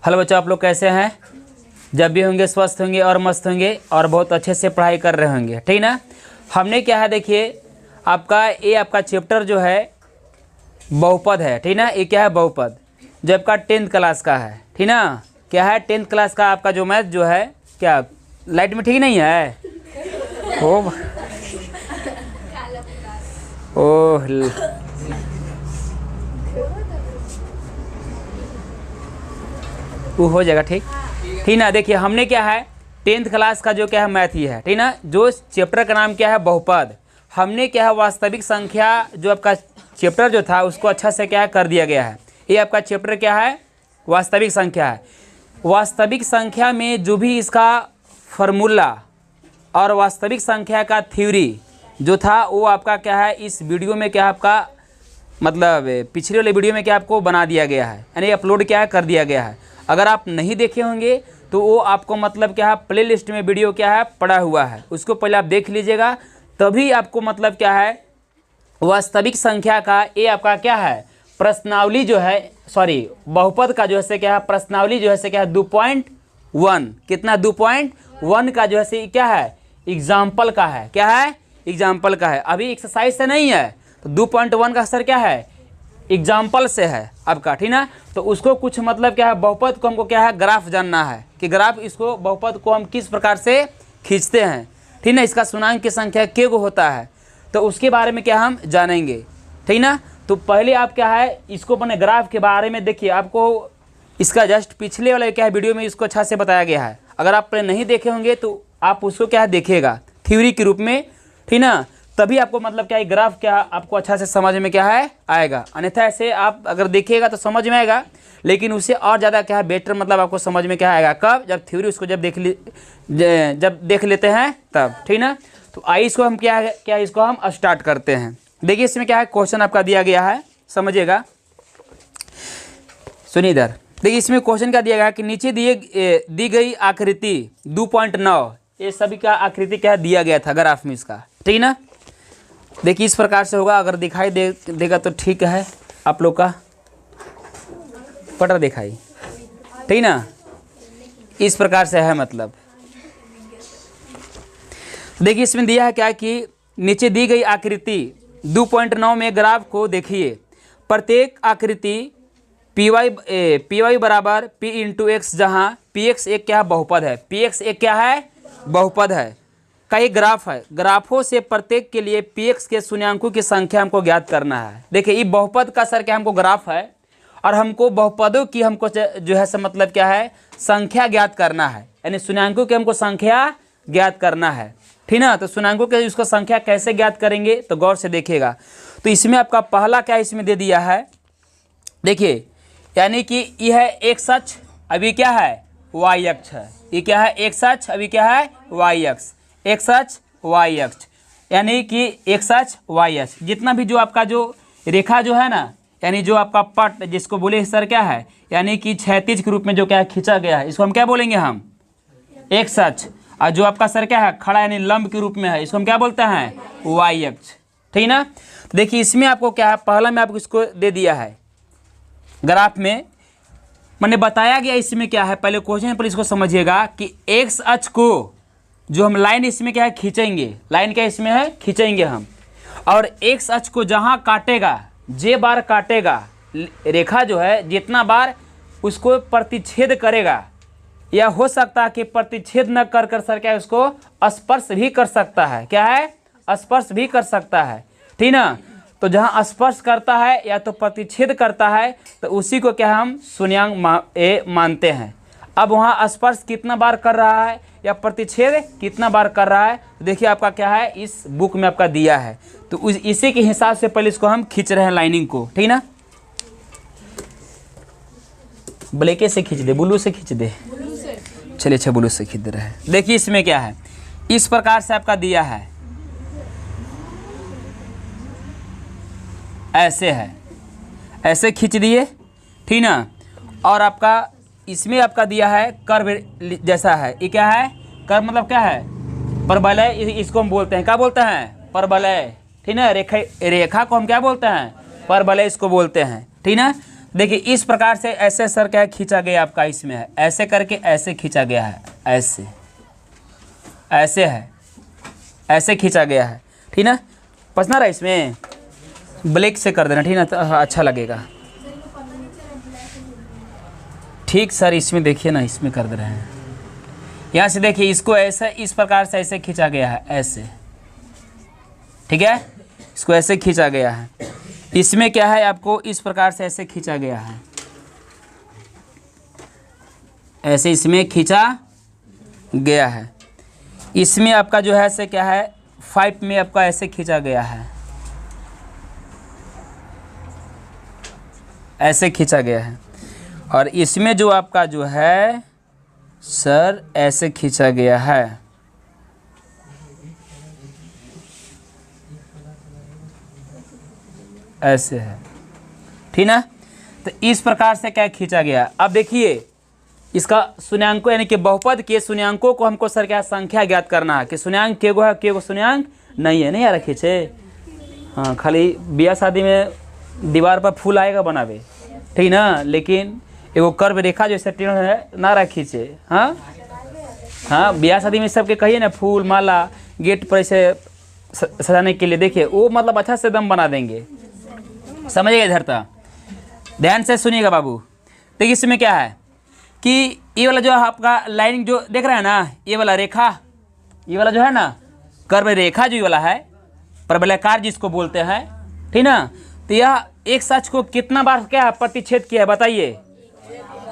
Hello बच्चों, आप लोग कैसे हैं? जब भी होंगे स्वस्थ होंगे और मस्त होंगे और बहुत अच्छे से पढ़ाई कर रहे होंगे, ठीक ना। हमने क्या है, देखिए आपका चैप्टर जो है बहुपद है, ठीक ना। ये क्या है, बहुपद, जो आपका 10th क्लास का है, ठीक ना। क्या है, 10th क्लास का आपका जो मैथ जो है, क्या लाइट में ठीक नहीं है? ओह वो हो जाएगा, ठीक ना। देखिए हमने क्या है, 10th क्लास का जो क्या है मैथ ही है, ठीक ना। जो चैप्टर का नाम क्या है, बहुपद। हमने क्या है, वास्तविक संख्या जो आपका चैप्टर जो था उसको अच्छा से क्या है कर दिया गया है। ये आपका चैप्टर क्या है, वास्तविक संख्या है। वास्तविक संख्या में जो भी इसका फार्मूला और वास्तविक संख्या का थ्योरी जो था वो आपका क्या है, इस वीडियो में क्या आपका मतलब पिछले वाले वीडियो में क्या आपको बना दिया गया है, यानी अपलोड क्या है कर दिया गया है। अगर आप नहीं देखे होंगे तो वो आपको मतलब क्या है, प्ले लिस्ट में वीडियो क्या है पड़ा हुआ है, उसको पहले आप देख लीजिएगा, तभी आपको मतलब क्या है वास्तविक संख्या का ये आपका क्या है प्रश्नावली जो है, सॉरी बहुपद का जो है क्या है प्रश्नावली जो है क्या है 2.1 कितना 2.1 का जो है क्या है एग्जाम्पल का है, क्या है एग्जाम्पल का है। अभी एक्सरसाइज से नहीं है, तो 2.1 का सर क्या है एग्जाम्पल से है आपका, ठीक ना। तो उसको कुछ मतलब क्या है, बहुपद को हमको क्या है ग्राफ जानना है कि ग्राफ इसको बहुपद को हम किस प्रकार से खींचते हैं, ठीक ना। इसका पूर्णांक की संख्या के गो होता है, तो उसके बारे में क्या हम जानेंगे, ठीक ना। तो पहले आप क्या है इसको अपने ग्राफ के बारे में देखिए, आपको इसका जस्ट पिछले वाले क्या है वीडियो में इसको अच्छा से बताया गया है। अगर आप पहले नहीं देखे होंगे तो आप उसको क्या है देखिएगा थ्योरी के रूप में, ठीक ना। तभी आपको मतलब क्या है ग्राफ क्या आपको अच्छा से समझ में क्या है आएगा। अन्यथा ऐसे आप अगर देखिएगा तो समझ में आएगा, लेकिन उससे और ज़्यादा क्या है बेटर मतलब आपको समझ में क्या आएगा कब, जब थ्योरी उसको जब देख लेते हैं तब, ठीक ना। तो आइए इसको हम क्या इसको हम स्टार्ट करते हैं। देखिए इसमें क्या है क्वेश्चन आपका दिया गया है, समझिएगा, सुनिए इधर। देखिए इसमें क्वेश्चन क्या दिया गया है कि नीचे दी गई आकृति 2.9 ये सभी का आकृति क्या दिया गया था ग्राफ में इसका, ठीक ना। देखिए इस प्रकार से होगा, अगर दिखाई देगा तो ठीक है, आप लोग का पटर दिखाई, ठीक ना। इस प्रकार से है मतलब। देखिए इसमें दिया है क्या कि नीचे दी गई आकृति 2.9 में ग्राफ को देखिए। प्रत्येक आकृति पी वाई बराबर पी इंटू एक्स, जहाँ पी एक्स एक क्या है बहुपद है, पी एक्स एक क्या है बहुपद है का एक ग्राफ है। ग्राफों से प्रत्येक के लिए पी एक्स के शून्यांकों की संख्या हमको ज्ञात करना है। देखिए ये बहुपद का सर क्या हमको ग्राफ है, और हमको बहुपदों की हमको जो है मतलब क्या है संख्या ज्ञात करना है, यानी शून्यांकों की हमको संख्या ज्ञात करना है, ठीक ना। तो शून्यांकों के उसको संख्या कैसे ज्ञात करेंगे तो गौर से देखिएगा। तो इसमें आपका पहला क्या इसमें दे दिया है, देखिए यानी कि यह एक्स अक्ष अभी क्या है वाई अक्ष है, ये क्या है एक्स अक्ष अभी क्या है वाई अक्ष, एक्स अक्ष वाई अक्ष, यानी कि एक्स अक्ष वाई अक्ष जितना भी जो आपका जो रेखा जो है ना, यानी जो आपका पट जिसको बोले सर क्या है, यानी कि क्षैतिज के रूप में जो क्या है खींचा गया है, इसको हम क्या बोलेंगे हम एक्स अक्ष। और जो आपका सर क्या है खड़ा यानी लंब के रूप में है, इसको हम क्या बोलते हैं वाई अक्ष, ठीक ना। तो देखिए इसमें आपको क्या है पहला में आपको इसको दे दिया है ग्राफ में, मैंने बताया गया इसमें क्या है, पहले क्वेश्चन पर इसको समझिएगा कि एक्स अक्ष को जो हम लाइन इसमें क्या है खींचेंगे, लाइन क्या इसमें है खींचेंगे हम, और एक्स अक्ष को जहाँ काटेगा जे बार काटेगा रेखा जो है जितना बार उसको प्रतिच्छेद करेगा, या हो सकता है कि प्रतिच्छेद न कर सर क्या है उसको स्पर्श भी कर सकता है, क्या है स्पर्श भी कर सकता है, ठीक ना। तो जहाँ स्पर्श करता है या तो प्रतिच्छेद करता है तो उसी को क्या हम शून्यांक मानते हैं। अब वहाँ स्पर्श कितना बार कर रहा है या प्रतिच्छेद कितना बार कर रहा है, तो देखिए आपका क्या है इस बुक में आपका दिया है। तो इसी के हिसाब से पहले इसको हम खींच रहे हैं लाइनिंग को, ठीक ना। ब्लैक से खींच दे, ब्लू से खींच दे, चलिए अच्छा ब्लू से खींच दे रहे हैं। देखिए इसमें क्या है इस प्रकार से आपका दिया है, ऐसे है, ऐसे खींच दिए, ठीक ना। और आपका इसमें आपका दिया है कर्व जैसा है, ये क्या है कर्व मतलब क्या है परवलय, इसको हम बोलते हैं क्या बोलते हैं परवलय, ठीक ना। रेखा को हम क्या बोलते हैं परवलय इसको बोलते हैं, ठीक ना। देखिए इस प्रकार से ऐसे सर क्या खींचा गया आपका, इसमें है ऐसे करके ऐसे खींचा गया है, ऐसे ऐसे है, ऐसे खींचा गया है, ठीक ना। पसना रहा इसमें ब्लैक से कर देना, ठीक ना, तो अच्छा लगेगा। ठीक सर, इसमें देखिए ना, इसमें कर दे रहे हैं, यहाँ से देखिए इसको ऐसे इस प्रकार से ऐसे खींचा गया है, ऐसे, ठीक है, इसको ऐसे खींचा गया है। इसमें क्या है आपको इस प्रकार से ऐसे खींचा गया है, ऐसे इसमें खींचा गया है। इसमें आपका जो है ऐसे क्या है 5 में आपका ऐसे खींचा गया है, ऐसे खींचा गया है। और इसमें जो आपका जो है सर ऐसे खींचा गया है, ऐसे है, ठीक ना। तो इस प्रकार से क्या खींचा गया। अब देखिए इसका शून्यांको यानी कि बहुपद के शून्यांकों को हमको सर क्या संख्या ज्ञात करना है कि शून्यांक के गो है, के गो शून्यांक नहीं है, नहीं यार खींचे। हाँ, खाली ब्याह शादी में दीवार पर फूल आएगा बनावे, ठीक ना, लेकिन एगो कर्व रेखा जैसे टेढ़ है ना रहा खींचे। हाँ हाँ, ब्याह शादी में सबके कहिए ना फूल माला गेट पर ऐसे सजाने के लिए, देखिए वो मतलब अच्छा से दम बना देंगे, समझिएगा। इधर तक ध्यान से सुनिएगा बाबू। देखिए इसमें क्या है कि ये वाला जो आपका लाइनिंग जो देख रहा है ना, ये वाला रेखा, ये वाला जो है ना कर्व रेखा जो ये वाला है, परवलयाकार जिसको बोलते हैं, ठीक ना। तो यह एक सच को कितना बार क्या प्रतिच्छेद किया है बताइए,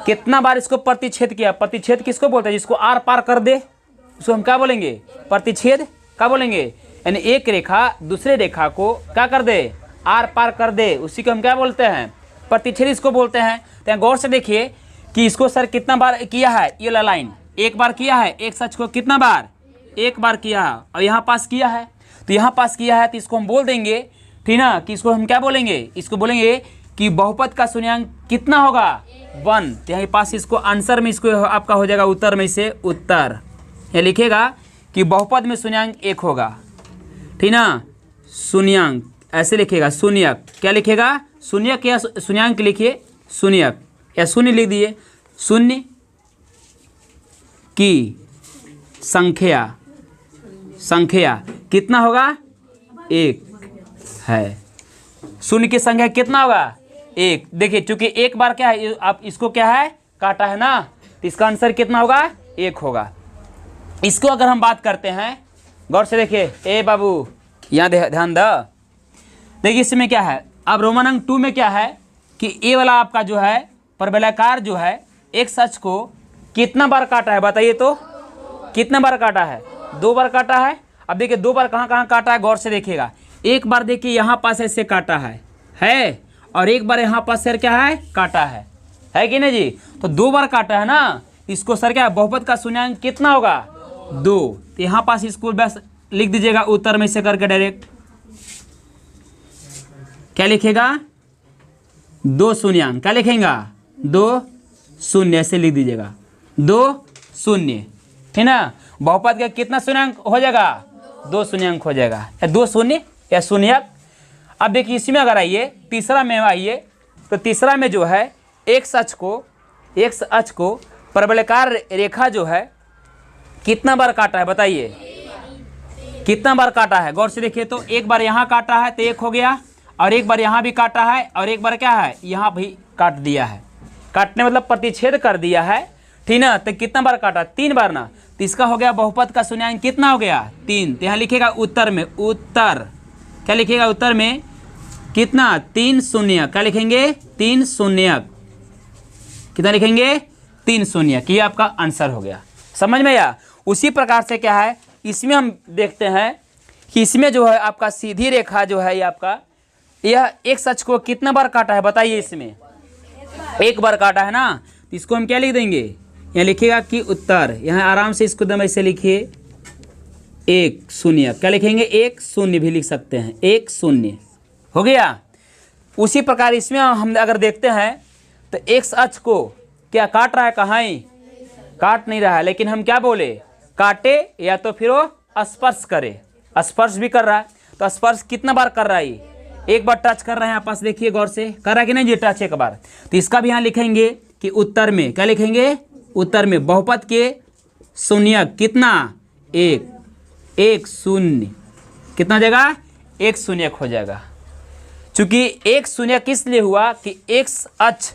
कितना बार इसको प्रतिच्छेद किया। प्रतिच्छेद किसको बोलते हैं, जिसको आर पार कर दे उसको हम क्या बोलेंगे, प्रतिच्छेद क्या बोलेंगे। यानी एक रेखा दूसरे रेखा को क्या कर दे, आर पार कर दे, उसी को हम क्या बोलते हैं, प्रतिच्छेद इसको बोलते हैं। तो गौर से देखिए कि इसको सर कितना बार किया है, ये वाला लाइन एक बार किया है, एक सच को कितना बार, एक बार किया है। और यहाँ पास किया है, तो यहाँ पास किया है, तो इसको हम बोल देंगे, ठीक ना, कि इसको हम क्या बोलेंगे, इसको बोलेंगे कि बहुपद का शून्यांक कितना होगा 1। तो यहाँ पास इसको आंसर में इसको आपका हो जाएगा उत्तर में से उत्तर, ये लिखेगा कि बहुपद में शून्यांक 1 होगा, ठीक ना। शून्यांक ऐसे लिखेगा, शून्यक क्या लिखेगा, शून्यक या शून्यांक लिखिए, शून्यक या शून्य लिख दिए, शून्य की संख्या, संख्या कितना होगा 1 है। शून्य की संख्या कितना होगा 1। देखिए चूंकि एक बार क्या है, आप इसको क्या है काटा है ना, तो इसका आंसर कितना होगा 1 होगा। इसको अगर हम बात करते हैं गौर से देखिए, ए बाबू यहाँ ध्यान दो। देखिए इसमें क्या है, अब रोमन अंक 2 में क्या है कि ये वाला आपका जो है परवलयाकार जो है एक सच को कितना बार काटा है बताइए, तो कितना बार काटा है, 2 बार काटा है। अब देखिए 2 बार कहाँ कहाँ काटा है, गौर से देखिएगा। एक बार देखिए यहाँ पास ऐसे काटा है, और एक बार यहाँ पास सर क्या है काटा है कि नहीं जी। तो 2 बार काटा है ना, इसको सर क्या बहुपद का शून्यांक कितना होगा 2। तो यहाँ पास इसको बस लिख दीजिएगा उत्तर में से करके डायरेक्ट, क्या लिखेगा 2 शून्यांक, क्या लिखेगा 2 शून्य, ऐसे लिख दीजिएगा 2 शून्य, ठीक ना। बहुपद का कितना शून्यांक हो जाएगा 2 शून्यांक हो जाएगा, या 2 शून्य या शून्यक। अब देखिए इसमें अगर आइए तीसरा में आइए, तो तीसरा में जो है एक अक्ष को परवलयाकार रेखा जो है कितना बार काटा है बताइए, कितना बार काटा है। गौर से देखिए, तो एक बार यहाँ काटा है तो 1 हो गया, और एक बार यहाँ भी काटा है, और एक बार क्या है यहाँ भी काट दिया है। काटने मतलब प्रतिच्छेद कर दिया है, ठीक ना। तो कितना बार काटा 3 बार ना, तो इसका हो गया बहुपद का शून्यांक कितना हो गया 3। तो यहाँ लिखेगा उत्तर में, उत्तर क्या लिखेगा उत्तर में कितना 3 शून्य, क्या लिखेंगे 3 शून्यक, कितना लिखेंगे 3 शून्यक। ये आपका आंसर हो गया, समझ में आया। उसी प्रकार से क्या है इसमें हम देखते हैं कि इसमें जो है आपका सीधी रेखा जो है ये आपका, यह एक सच को कितना बार काटा है बताइए। इसमें 1 बार काटा है ना, तो इसको हम क्या लिख देंगे, यहाँ लिखेगा कि उत्तर, यहाँ आराम से इसको दम ऐसे लिखिए 1 शून्य, क्या लिखेंगे 1 शून्य भी लिख सकते हैं, 1 शून्य हो गया। उसी प्रकार इसमें हम अगर देखते हैं तो एक्स अक्ष को क्या काट रहा है, कहाँ ही काट नहीं रहा है, लेकिन हम क्या बोले काटे या तो फिर वो स्पर्श करे, स्पर्श भी कर रहा है। तो स्पर्श कितना बार कर रहा है, एक बार टच कर रहे हैं आपस, देखिए गौर से, कर रहा है कि नहीं जी टच एक बार। तो इसका भी यहाँ लिखेंगे कि उत्तर में क्या लिखेंगे, उत्तर में बहुपद के शून्यक कितना, एक शून्य, कितना हो जाएगा, एक शून्यक हो जाएगा। चूंकि एक शून्यक इसलिए हुआ कि एक्स अक्ष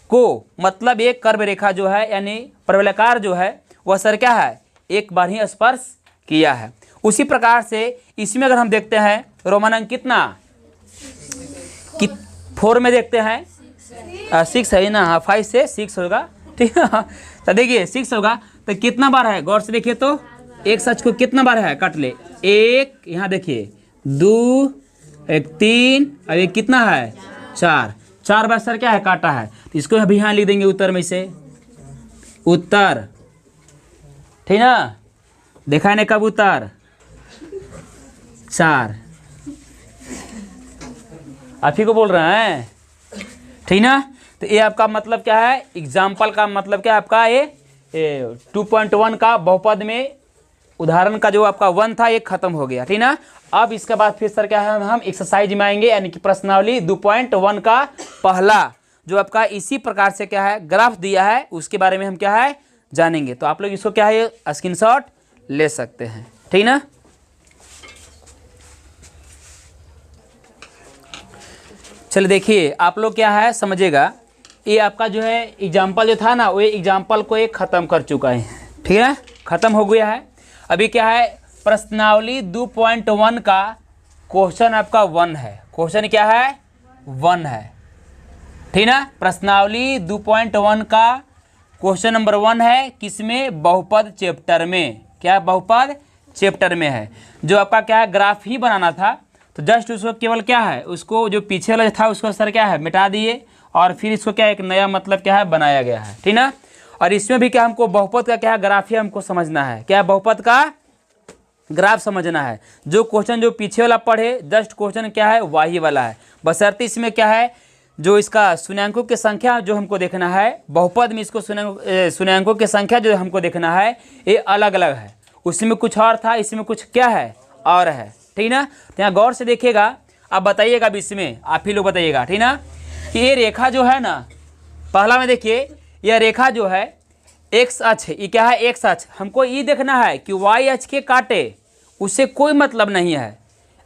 को मतलब एक कर्व रेखा जो है यानी परवलयाकार जो है वह सर क्या है, एक बार ही स्पर्श किया है। उसी प्रकार से इसमें अगर हम देखते हैं रोमन अंक कितना, कि 4 में देखते हैं 6 है ना, हाँ 5 से 6 होगा, ठीक है। तो देखिए 6 होगा तो कितना बार है, गौर से देखिए तो एक सच को कितना बार है, काट ले, एक यहाँ देखिए 2 एक 3 और एक कितना है 4 बार सर क्या है काटा है। तो इसको अभी यहाँ लिख देंगे उत्तर में से, उत्तर, ठीक ना, देखा है कब उत्तर 4, आप ही को बोल रहे हैं, ठीक ना। तो ये आपका मतलब क्या है, एग्जाम्पल का मतलब क्या है आपका, ये 2.1 का बहुपद में उदाहरण का जो आपका 1 था ये खत्म हो गया, ठीक ना। अब इसके बाद फिर सर क्या है, हम एक्सरसाइज में आएंगे, यानी कि प्रश्नावली 2.1 का पहला जो आपका इसी प्रकार से क्या है ग्राफ दिया है उसके बारे में हम क्या है जानेंगे। तो आप लोग इसको क्या है स्क्रीनशॉट ले सकते हैं, ठीक ना। चलिए देखिए आप लोग क्या है समझिएगा, ये आपका जो है एग्जाम्पल जो था ना वो एग्जाम्पल को एक ख़त्म कर चुका है, ठीक है, ख़त्म हो गया है। अभी क्या है प्रश्नावली 2.1 का क्वेश्चन आपका 1 है, क्वेश्चन क्या है 1 है, ठीक ना। प्रश्नावली 2.1 का क्वेश्चन नंबर 1 है, किसमें, बहुपद चैप्टर में, क्या बहुपद चैप्टर में है। जो आपका क्या है ग्राफ ही बनाना था, तो जस्ट उसको केवल क्या है उसको जो पीछे वाला था उसको सर क्या है मिटा दिए और फिर इसको क्या एक नया मतलब क्या है बनाया गया है, ठीक ना। और इसमें भी क्या हमको बहुपद का क्या है ग्राफ ही हमको समझना है, क्या बहुपद का ग्राफ समझना है। जो क्वेश्चन जो पीछे वाला पढ़े जस्ट क्वेश्चन क्या है वही वाला है, बशर्ते इसमें क्या है जो इसका शून्यांकों की संख्या जो हमको देखना है, बहुपद में इसको शून्यांकों की संख्या जो हमको देखना है ये अलग अलग है, उसमें कुछ और था इसमें कुछ क्या है और है, ठीक ना। तो यहाँ गौर से देखिएगा, आप बताइएगा भी इसमें आप ही लोग बताइएगा, ठीक ना, कि ये रेखा जो है ना पहला में देखिए यह रेखा जो है एक्स अक्ष, ये क्या है एक्स अक्ष, हमको ये देखना है कि वाई अक्ष के काटे उससे कोई मतलब नहीं है।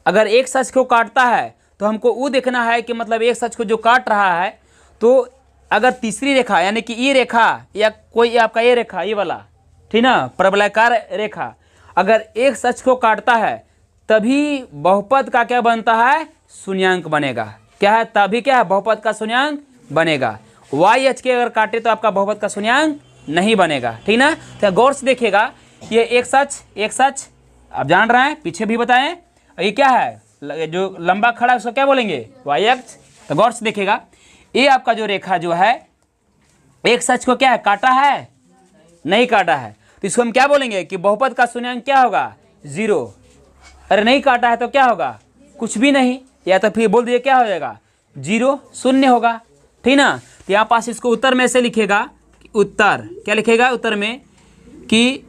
अगर एक्स अक्ष को काटता है तो हमको वो देखना है कि मतलब एक्स अक्ष को जो काट रहा है, तो अगर तीसरी रेखा यानी कि ये रेखा या कोई आपका ये रेखा ये वाला, ठीक ना, परवलयाकार रेखा अगर एक्स अक्ष को काटता है तभी बहुपद का क्या बनता है शून्यांक बनेगा, क्या है तभी क्या है बहुपद का शून्यांक बनेगा। वाई अक्ष के अगर काटे तो आपका बहुपद का शून्यांक नहीं बनेगा, ठीक ना। तो गौर से देखिएगा ये एक्स अक्ष आप जान रहे हैं पीछे भी बताएं, ये क्या है जो लंबा खड़ा है उसको क्या बोलेंगे वाई अक्ष। तो गौर से देखिएगा ये आपका जो रेखा जो है एक्स अक्ष को क्या है काटा है, नहीं काटा है, तो इसको हम क्या बोलेंगे कि बहुपद का शून्यांक क्या होगा 0। अरे नहीं काटा है तो क्या होगा कुछ भी नहीं, या तो फिर बोल दिए क्या हो जाएगा 0 शून्य होगा, ठीक ना। तो यहाँ पास इसको उत्तर में से लिखेगा, उत्तर क्या लिखेगा उत्तर में कि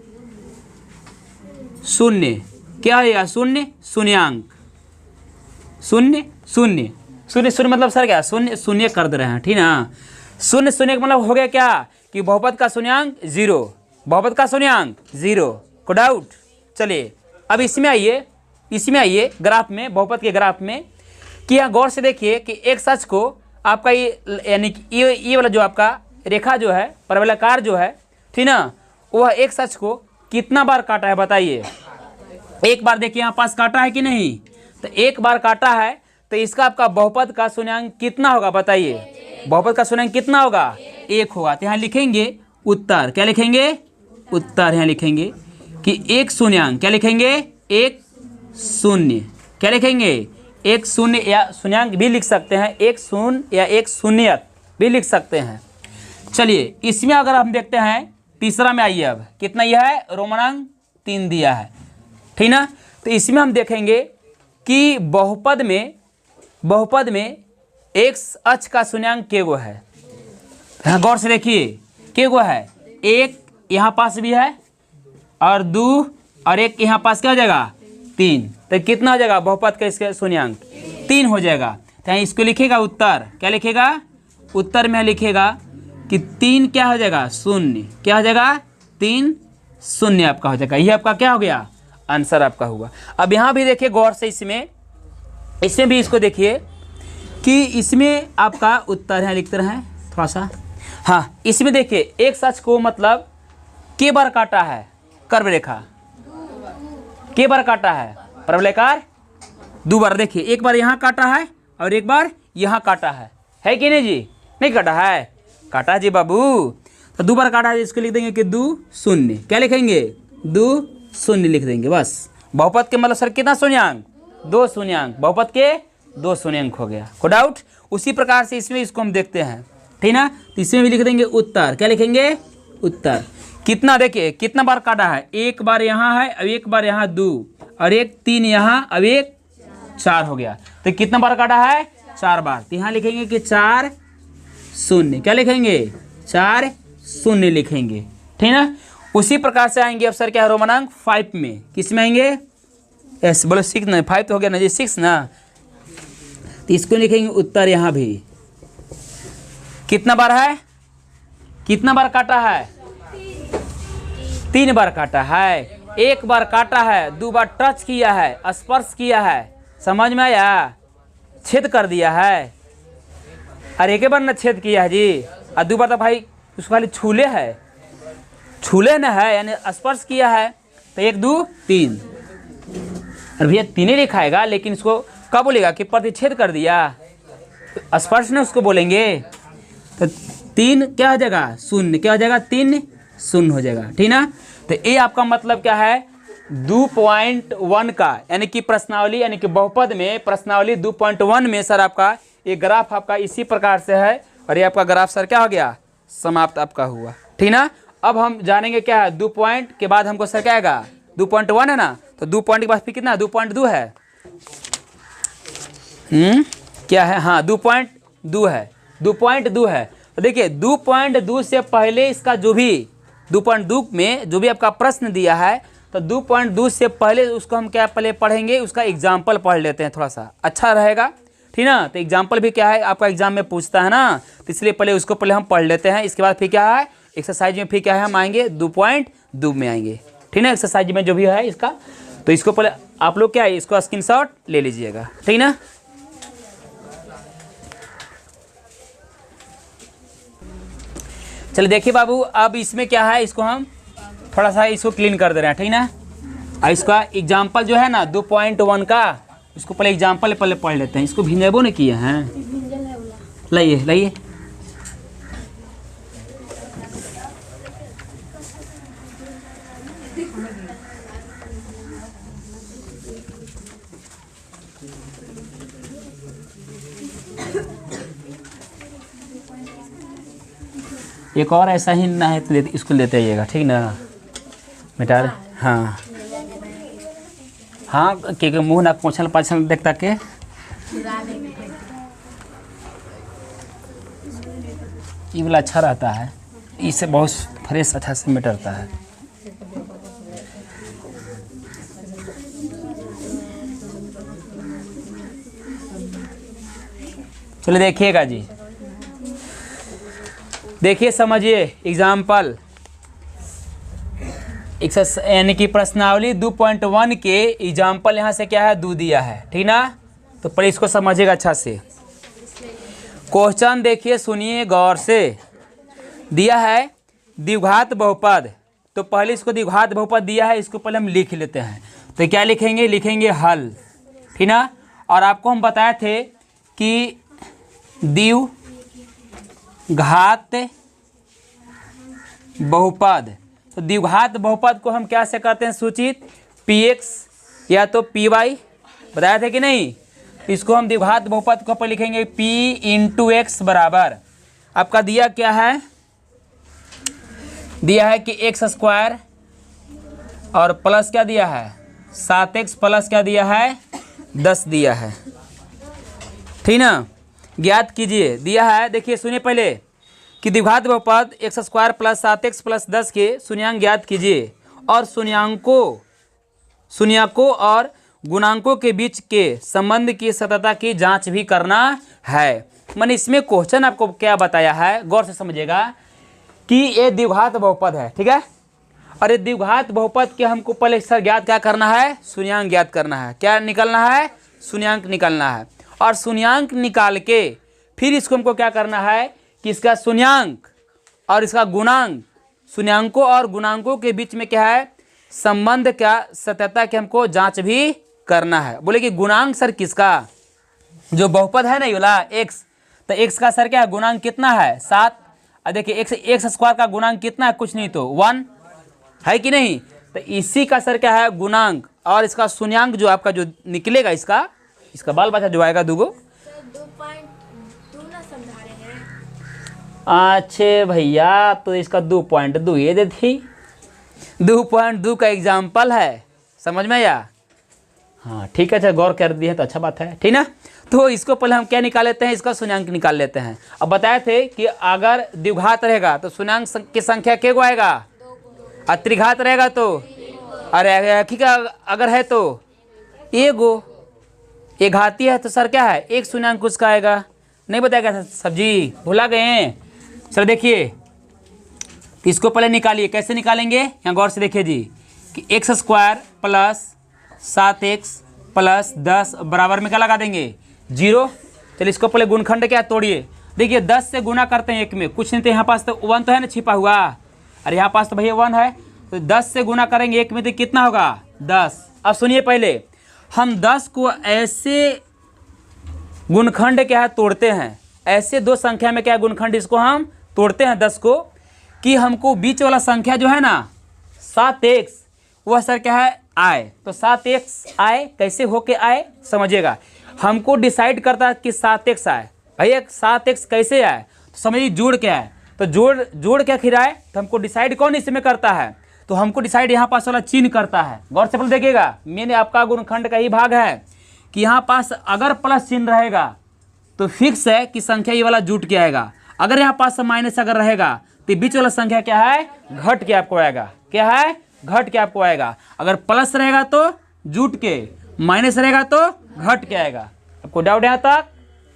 शून्य क्या है शून्य शून्यांक, शून्य शून्य शून्य शून्य मतलब सर क्या शून्य शून्य कर दे रहे हैं, ठीक ना। शून्य शून्य का मतलब हो गया क्या कि बहुपद का शून्यांक 0, बहुपद का शून्यांक 0, को डाउट। चलिए अब इसमें आइए ग्राफ में, बहुपद के ग्राफ में, कि यहाँ गौर से देखिए कि एक्स अक्ष को आपका ये यानी कि ये वाला जो आपका रेखा जो है परवलयाकार जो है, ठीक ना, वह एक्स अक्ष को कितना बार काटा है बताइए। एक बार देखिए यहाँ पास काटा है कि नहीं, तो एक बार काटा है तो इसका आपका बहुपद का शून्यांक कितना होगा बताइए, बहुपद का शून्यांक कितना होगा 1 होगा। तो यहाँ लिखेंगे उत्तर, क्या लिखेंगे उत्तर, यहाँ लिखेंगे कि एक शून्यांक, क्या लिखेंगे एक शून्य, क्या लिखेंगे एक शून्य, या शून्यांक भी लिख सकते हैं, एक शून्य या एक शून्यत भी लिख सकते हैं। चलिए इसमें अगर हम देखते हैं तीसरा में आइए, अब कितना यह है रोमनांक 3 दिया है, ठीक ना। तो इसमें हम देखेंगे कि बहुपद में एक्स अक्ष का शून्यांक के गो है, यहाँ गौर से देखिए के गो है, एक यहाँ पास भी है और 2 और एक यहाँ पास क्या हो जाएगा 3, तो कितना हो जाएगा बहुपद का इसका शून्यांक 3 हो जाएगा। तो यहाँ इसको लिखेगा उत्तर, क्या लिखेगा, उत्तर में लिखेगा कि 3 क्या हो जाएगा, 0, क्या हो जाएगा, 3 0 आपका हो जाएगा। ये आपका क्या हो गया, आंसर आपका हुआ। अब यहाँ भी देखिए गौर से, इसमें भी इसको देखिए कि इसमें आपका उत्तर है, लिखते रहे थोड़ा सा। हाँ, इसमें देखिए एक सच को मतलब के बार काटा है कर्व रेखा, के बार काटा है परवलयकार, 2 बार। देखिए एक बार यहाँ काटा है और एक बार यहाँ काटा है कि नहीं जी, नहीं काटा है, काटा जी बाबू। तो 2 बार काटा है, इसको लिख देंगे कि 2 0, क्या लिखेंगे, 2 0 लिख देंगे बस। बहुपद के मतलब सर कितना शून्यांक, 2 शून्यांक, बहुपद के 2 शून्यांक हो गया, कोई डाउट। उसी प्रकार से इसमें इसको हम देखते हैं, ठीक ना। तो इसमें भी लिख देंगे उत्तर, क्या लिखेंगे, उत्तर। कितना, देखिए कितना बार काटा है, एक बार यहाँ है, अब एक बार यहाँ 2, और एक 3 यहाँ, अब एक 4 हो गया। तो कितना बार काटा है, 4 बार। तो यहाँ लिखेंगे कि 4 0, क्या लिखेंगे, 4 0 लिखेंगे, ठीक ना। उसी प्रकार से आएंगे अब सर क्या है, रोमानांक 5 में, किस में आएंगे, एस बोलो 6 ना, 5 तो हो गया ना जी, 6 ना। तो इसको लिखेंगे उत्तर। यहाँ भी कितना बार है, कितना बार काटा है, 3 बार काटा है। एक बार काटा है, 2 बार टच किया है, स्पर्श किया है, समझ में आया, छेद कर दिया है। अरे एक बार ना छेद किया है जी, और 2 बार तो भाई उसको खाली छूले है, छूले न है, यानी स्पर्श किया है। तो 1 2 3, अरे भैया 3 ही लिखाएगा, लेकिन इसको कब बोलेगा कि प्रतिच्छेद कर दिया, स्पर्श ने उसको बोलेंगे। तो 3 क्या हो जाएगा, 0, क्या हो जाएगा, 3 0 हो जाएगा, ठीक ना। तो ये आपका मतलब क्या है, 2.1 का, यानी कि प्रश्नावली, यानी कि बहुपद में प्रश्नावली 2.1 में सर आपका ये ग्राफ आपका इसी प्रकार से है। और ये आपका ग्राफ सर क्या हो गया, समाप्त आपका हुआ, ठीक ना। अब हम जानेंगे क्या है, 2 पॉइंट के बाद हमको सर क्या आएगा, 2.1 है ना, तो 2 पॉइंट के बाद फिर कितना, 2.2 है, क्या है, हाँ 2.2 है, 2.2 है। तो देखिए 2.2 से पहले इसका जो भी 2.2 में जो भी आपका प्रश्न दिया है, तो 2.2 से पहले उसको हम क्या पहले पढ़ेंगे, उसका एग्जाम्पल पढ़ लेते हैं, थोड़ा सा अच्छा रहेगा, ठीक ना। तो एग्जाम्पल भी क्या है आपका एग्जाम में पूछता है ना, तो इसलिए पहले उसको पहले हम पढ़ लेते हैं। इसके बाद फिर क्या है एक्सरसाइज में, फिर क्या है हम आएंगे 2.2 में आएंगे, ठीक ना। एक्सरसाइज में जो भी है इसका, तो इसको पहले आप लोग क्या है इसको स्क्रीनशॉट ले लीजिएगा, ठीक ना। चलिए देखिए बाबू, अब इसमें क्या है, इसको हम थोड़ा सा इसको क्लीन कर दे रहे हैं, ठीक ना। और इसका एग्जाम्पल जो है ना 2.1 का, इसको पहले एग्जाम्पल पहले पढ़ लेते हैं। इसको भिंजेबो नहीं किए हैं, लाइए लाइए, एक और ऐसा ही ना है तो इसको लेते आइएगा, ठीक ना, मिटा रहे, हाँ हाँ, क्योंकि मुँह ना पोछल पाछल देखता के, ये वाला अच्छा रहता है, इससे बहुत फ्रेश अच्छा से मिटरता है। चलिए देखिएगा जी, देखिए समझिए एग्जाम्पल, यानी कि प्रश्नावली 2.1 के एग्जाम्पल यहाँ से क्या है, 2 दिया है, ठीक ना। तो पहले इसको समझिएगा अच्छा से। क्वेश्चन देखिए सुनिए गौर से, दिया है द्विघात बहुपद, तो पहले इसको द्विघात बहुपद दिया है, इसको पहले हम लिख लेते हैं। तो क्या लिखेंगे, लिखेंगे हल, ठीक ना। और आपको हम बताए थे कि द्विघात बहुपद, तो द्विघात बहुपद को हम क्या से करते हैं सूचित, px या तो py, बताया था कि नहीं। इसको हम द्विघात बहुपद को पर लिखेंगे p इंटू एक्स बराबर, आपका दिया क्या है, दिया है कि x स्क्वायर और प्लस क्या दिया है 7x प्लस क्या दिया है 10 दिया है, ठीक ना। ज्ञात कीजिए, दिया है, देखिए सुनिए पहले कि द्विघात बहुपद x square plus 7x plus 10 के शून्यांक ज्ञात कीजिए और शून्यांकों और गुणांकों के बीच के संबंध की सततता की जांच भी करना है। मैंने इसमें क्वेश्चन आपको क्या बताया है, गौर से समझिएगा कि ये द्विघात बहुपद है, ठीक है। और ये द्विघात बहुपद के हमको पहले सर ज्ञात क्या करना है, शून्यांक ज्ञात करना है। क्या निकलना है, शून्यांक निकालना है। और शून्यांक निकाल के फिर इसको हमको क्या करना है कि इसका शून्यांक और इसका गुणांक, शून्यांकों और गुणांकों के बीच में क्या है संबंध, क्या सत्यता की हमको जांच भी करना है। बोले कि गुणांक सर किसका, जो बहुपद है ना ये वाला एक्स, तो एक्स का सर क्या है, गुणांक कितना है 7। और देखिए एक्स स्क्वायर का गुणांक कितना है, कुछ नहीं तो 1 है कि नहीं। तो इसी का सर क्या है गुणांक, और इसका शून्यांक जो आपका जो निकलेगा इसका बाल बच्चा जो आएगा दूगो। 2.2 ना समझा रहे हैं। अच्छे भैया, तो इसका 2.2 ये दे थी, 2.2 का एग्जाम्पल है, समझ में आया। हाँ ठीक है, अच्छा गौर कर दिए तो अच्छा बात है, ठीक ना। तो इसको पहले हम क्या निकाल लेते हैं, इसका शून्यांक निकाल लेते हैं। अब बताए थे कि अगर द्विघात रहेगा तो शून्यांक की संख्या क्या आएगा, और त्रिघात रहेगा तो, अरे ठीक है अगर है तो एगो, ये घाती है तो सर क्या है एक शून्यांक उसका आएगा। नहीं बताएगा सब जी, भुला गए हैं। सर देखिए इसको पहले निकालिए, कैसे निकालेंगे यहाँ गौर से देखिए जी कि x square plus 7x plus 10 बराबर में क्या लगा देंगे 0। चलिए इसको पहले गुणखंड क्या तोड़िए। देखिए 10 से गुना करते हैं एक में, कुछ नहीं तो यहाँ पास तो 1 तो है ना छिपा हुआ, अरे यहाँ पास तो भैया 1 है, तो 10 से गुना करेंगे एक में तो कितना होगा 10। अब सुनिए पहले हम 10 को ऐसे गुणखंड क्या है तोड़ते हैं, ऐसे दो संख्या में क्या गुणखंड इसको हम तोड़ते हैं 10 को, कि हमको बीच वाला संख्या जो है ना 7x वह सर क्या है आए। तो 7x आए, कैसे होके आए समझिएगा। हमको डिसाइड करता है कि 7x आए, भैया 7x कैसे आए तो समझिए जोड़ क्या है, तो जोड़ क्या खिराए, तो हमको डिसाइड कौन इसमें करता है, तो हमको डिसाइड यहाँ पास वाला चिन्ह करता है। गौर से पहले देखिएगा, मैंने आपका गुणखंड का ही भाग है कि यहाँ पास अगर प्लस चिन्ह रहेगा तो फिक्स है कि संख्या ये वाला जुट के आएगा, अगर यहाँ पास माइनस अगर रहेगा तो बीच वाला संख्या क्या है घट के आपको आएगा, क्या है घट के आपको आएगा। अगर प्लस रहेगा तो जुट के, माइनस रहेगा तो घट के आएगा। आपको डाउट यहाँ तक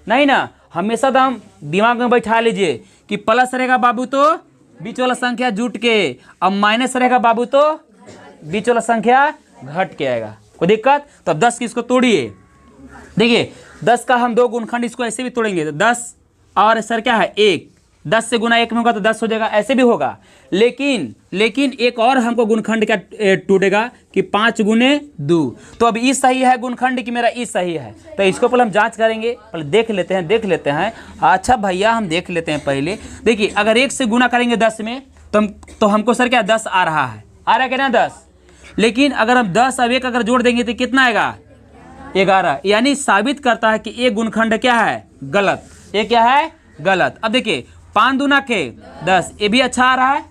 नहीं ना, हमेशा दम दिमाग में बैठा लीजिए कि प्लस रहेगा बाबू तो बीच वाला संख्या जुट के, अब माइनस रहेगा बाबू तो बीच वाला संख्या घट के आएगा। कोई दिक्कत, तो अब 10 की इसको तोड़िए। देखिए 10 का हम दो गुणखंड इसको ऐसे भी तोड़ेंगे तो 10 और सर क्या है 1, 10 से गुना 1 में होगा तो 10 हो जाएगा, ऐसे भी होगा। लेकिन एक और हमको गुणखंड क्या टूटेगा कि 5 गुने 2। तो अब ई सही है गुणखंड कि मेरा ई सही है, तो इसको पहले हम जांच करेंगे, पहले देख लेते हैं। अच्छा भैया हम देख लेते हैं पहले। देखिए अगर 1 से गुना करेंगे 10 में तो हमको सर क्या 10 आ रहा है क्या ना 10। लेकिन अगर हम 10 अब 1 अगर जोड़ देंगे तो कितना आएगा 11, यानी साबित करता है कि ये गुणखंड क्या है गलत, ये क्या है गलत। अब देखिए 5 दूना के 10, ये भी अच्छा आ रहा है,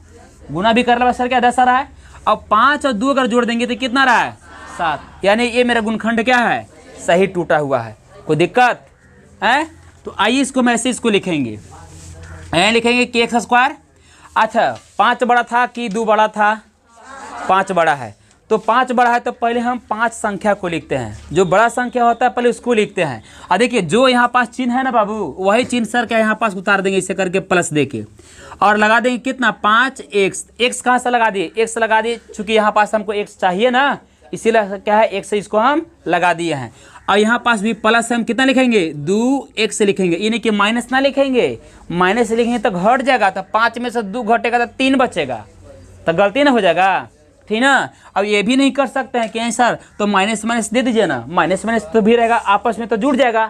गुना भी कर रहा है सर क्या 10 आ रहा है। अब 5 और 2 अगर जोड़ देंगे तो कितना रहा है 7, यानी ये मेरा गुणखंड क्या है सही टूटा हुआ है। कोई दिक्कत है, तो आइए इसको मैं ऐसे इसको लिखेंगे, लिखेंगे कि एक्स स्क्वायर। अच्छा 5 बड़ा था कि 2 बड़ा था, 5 बड़ा है, तो 5 बड़ा है तो पहले हम 5 संख्या को लिखते हैं, जो बड़ा संख्या होता है पहले उसको लिखते हैं। और देखिए जो यहाँ पास चिन्ह है ना बाबू, वही चिन्ह सर क्या यहाँ पास उतार देंगे इसे करके प्लस देके, और लगा देंगे कितना 5x। x कहाँ से लगा दिए, x लगा दिए, चूंकि यहाँ पास हमको x चाहिए ना, इसीलिए क्या है x से इसको हम लगा दिए हैं। और यहाँ पास भी प्लस हम कितना लिखेंगे 2x लिखेंगे, यानी कि माइनस ना लिखेंगे, माइनस लिखेंगे तो घट जाएगा, तो 5 में से 2 घटेगा तो 3 बचेगा, तो गलती ना हो जाएगा, ठीक ना। अब ये भी नहीं कर सकते हैं कि सर तो माइनस माइनस दे दीजिए ना, माइनस माइनस तो भी रहेगा आपस में तो जुड़ जाएगा,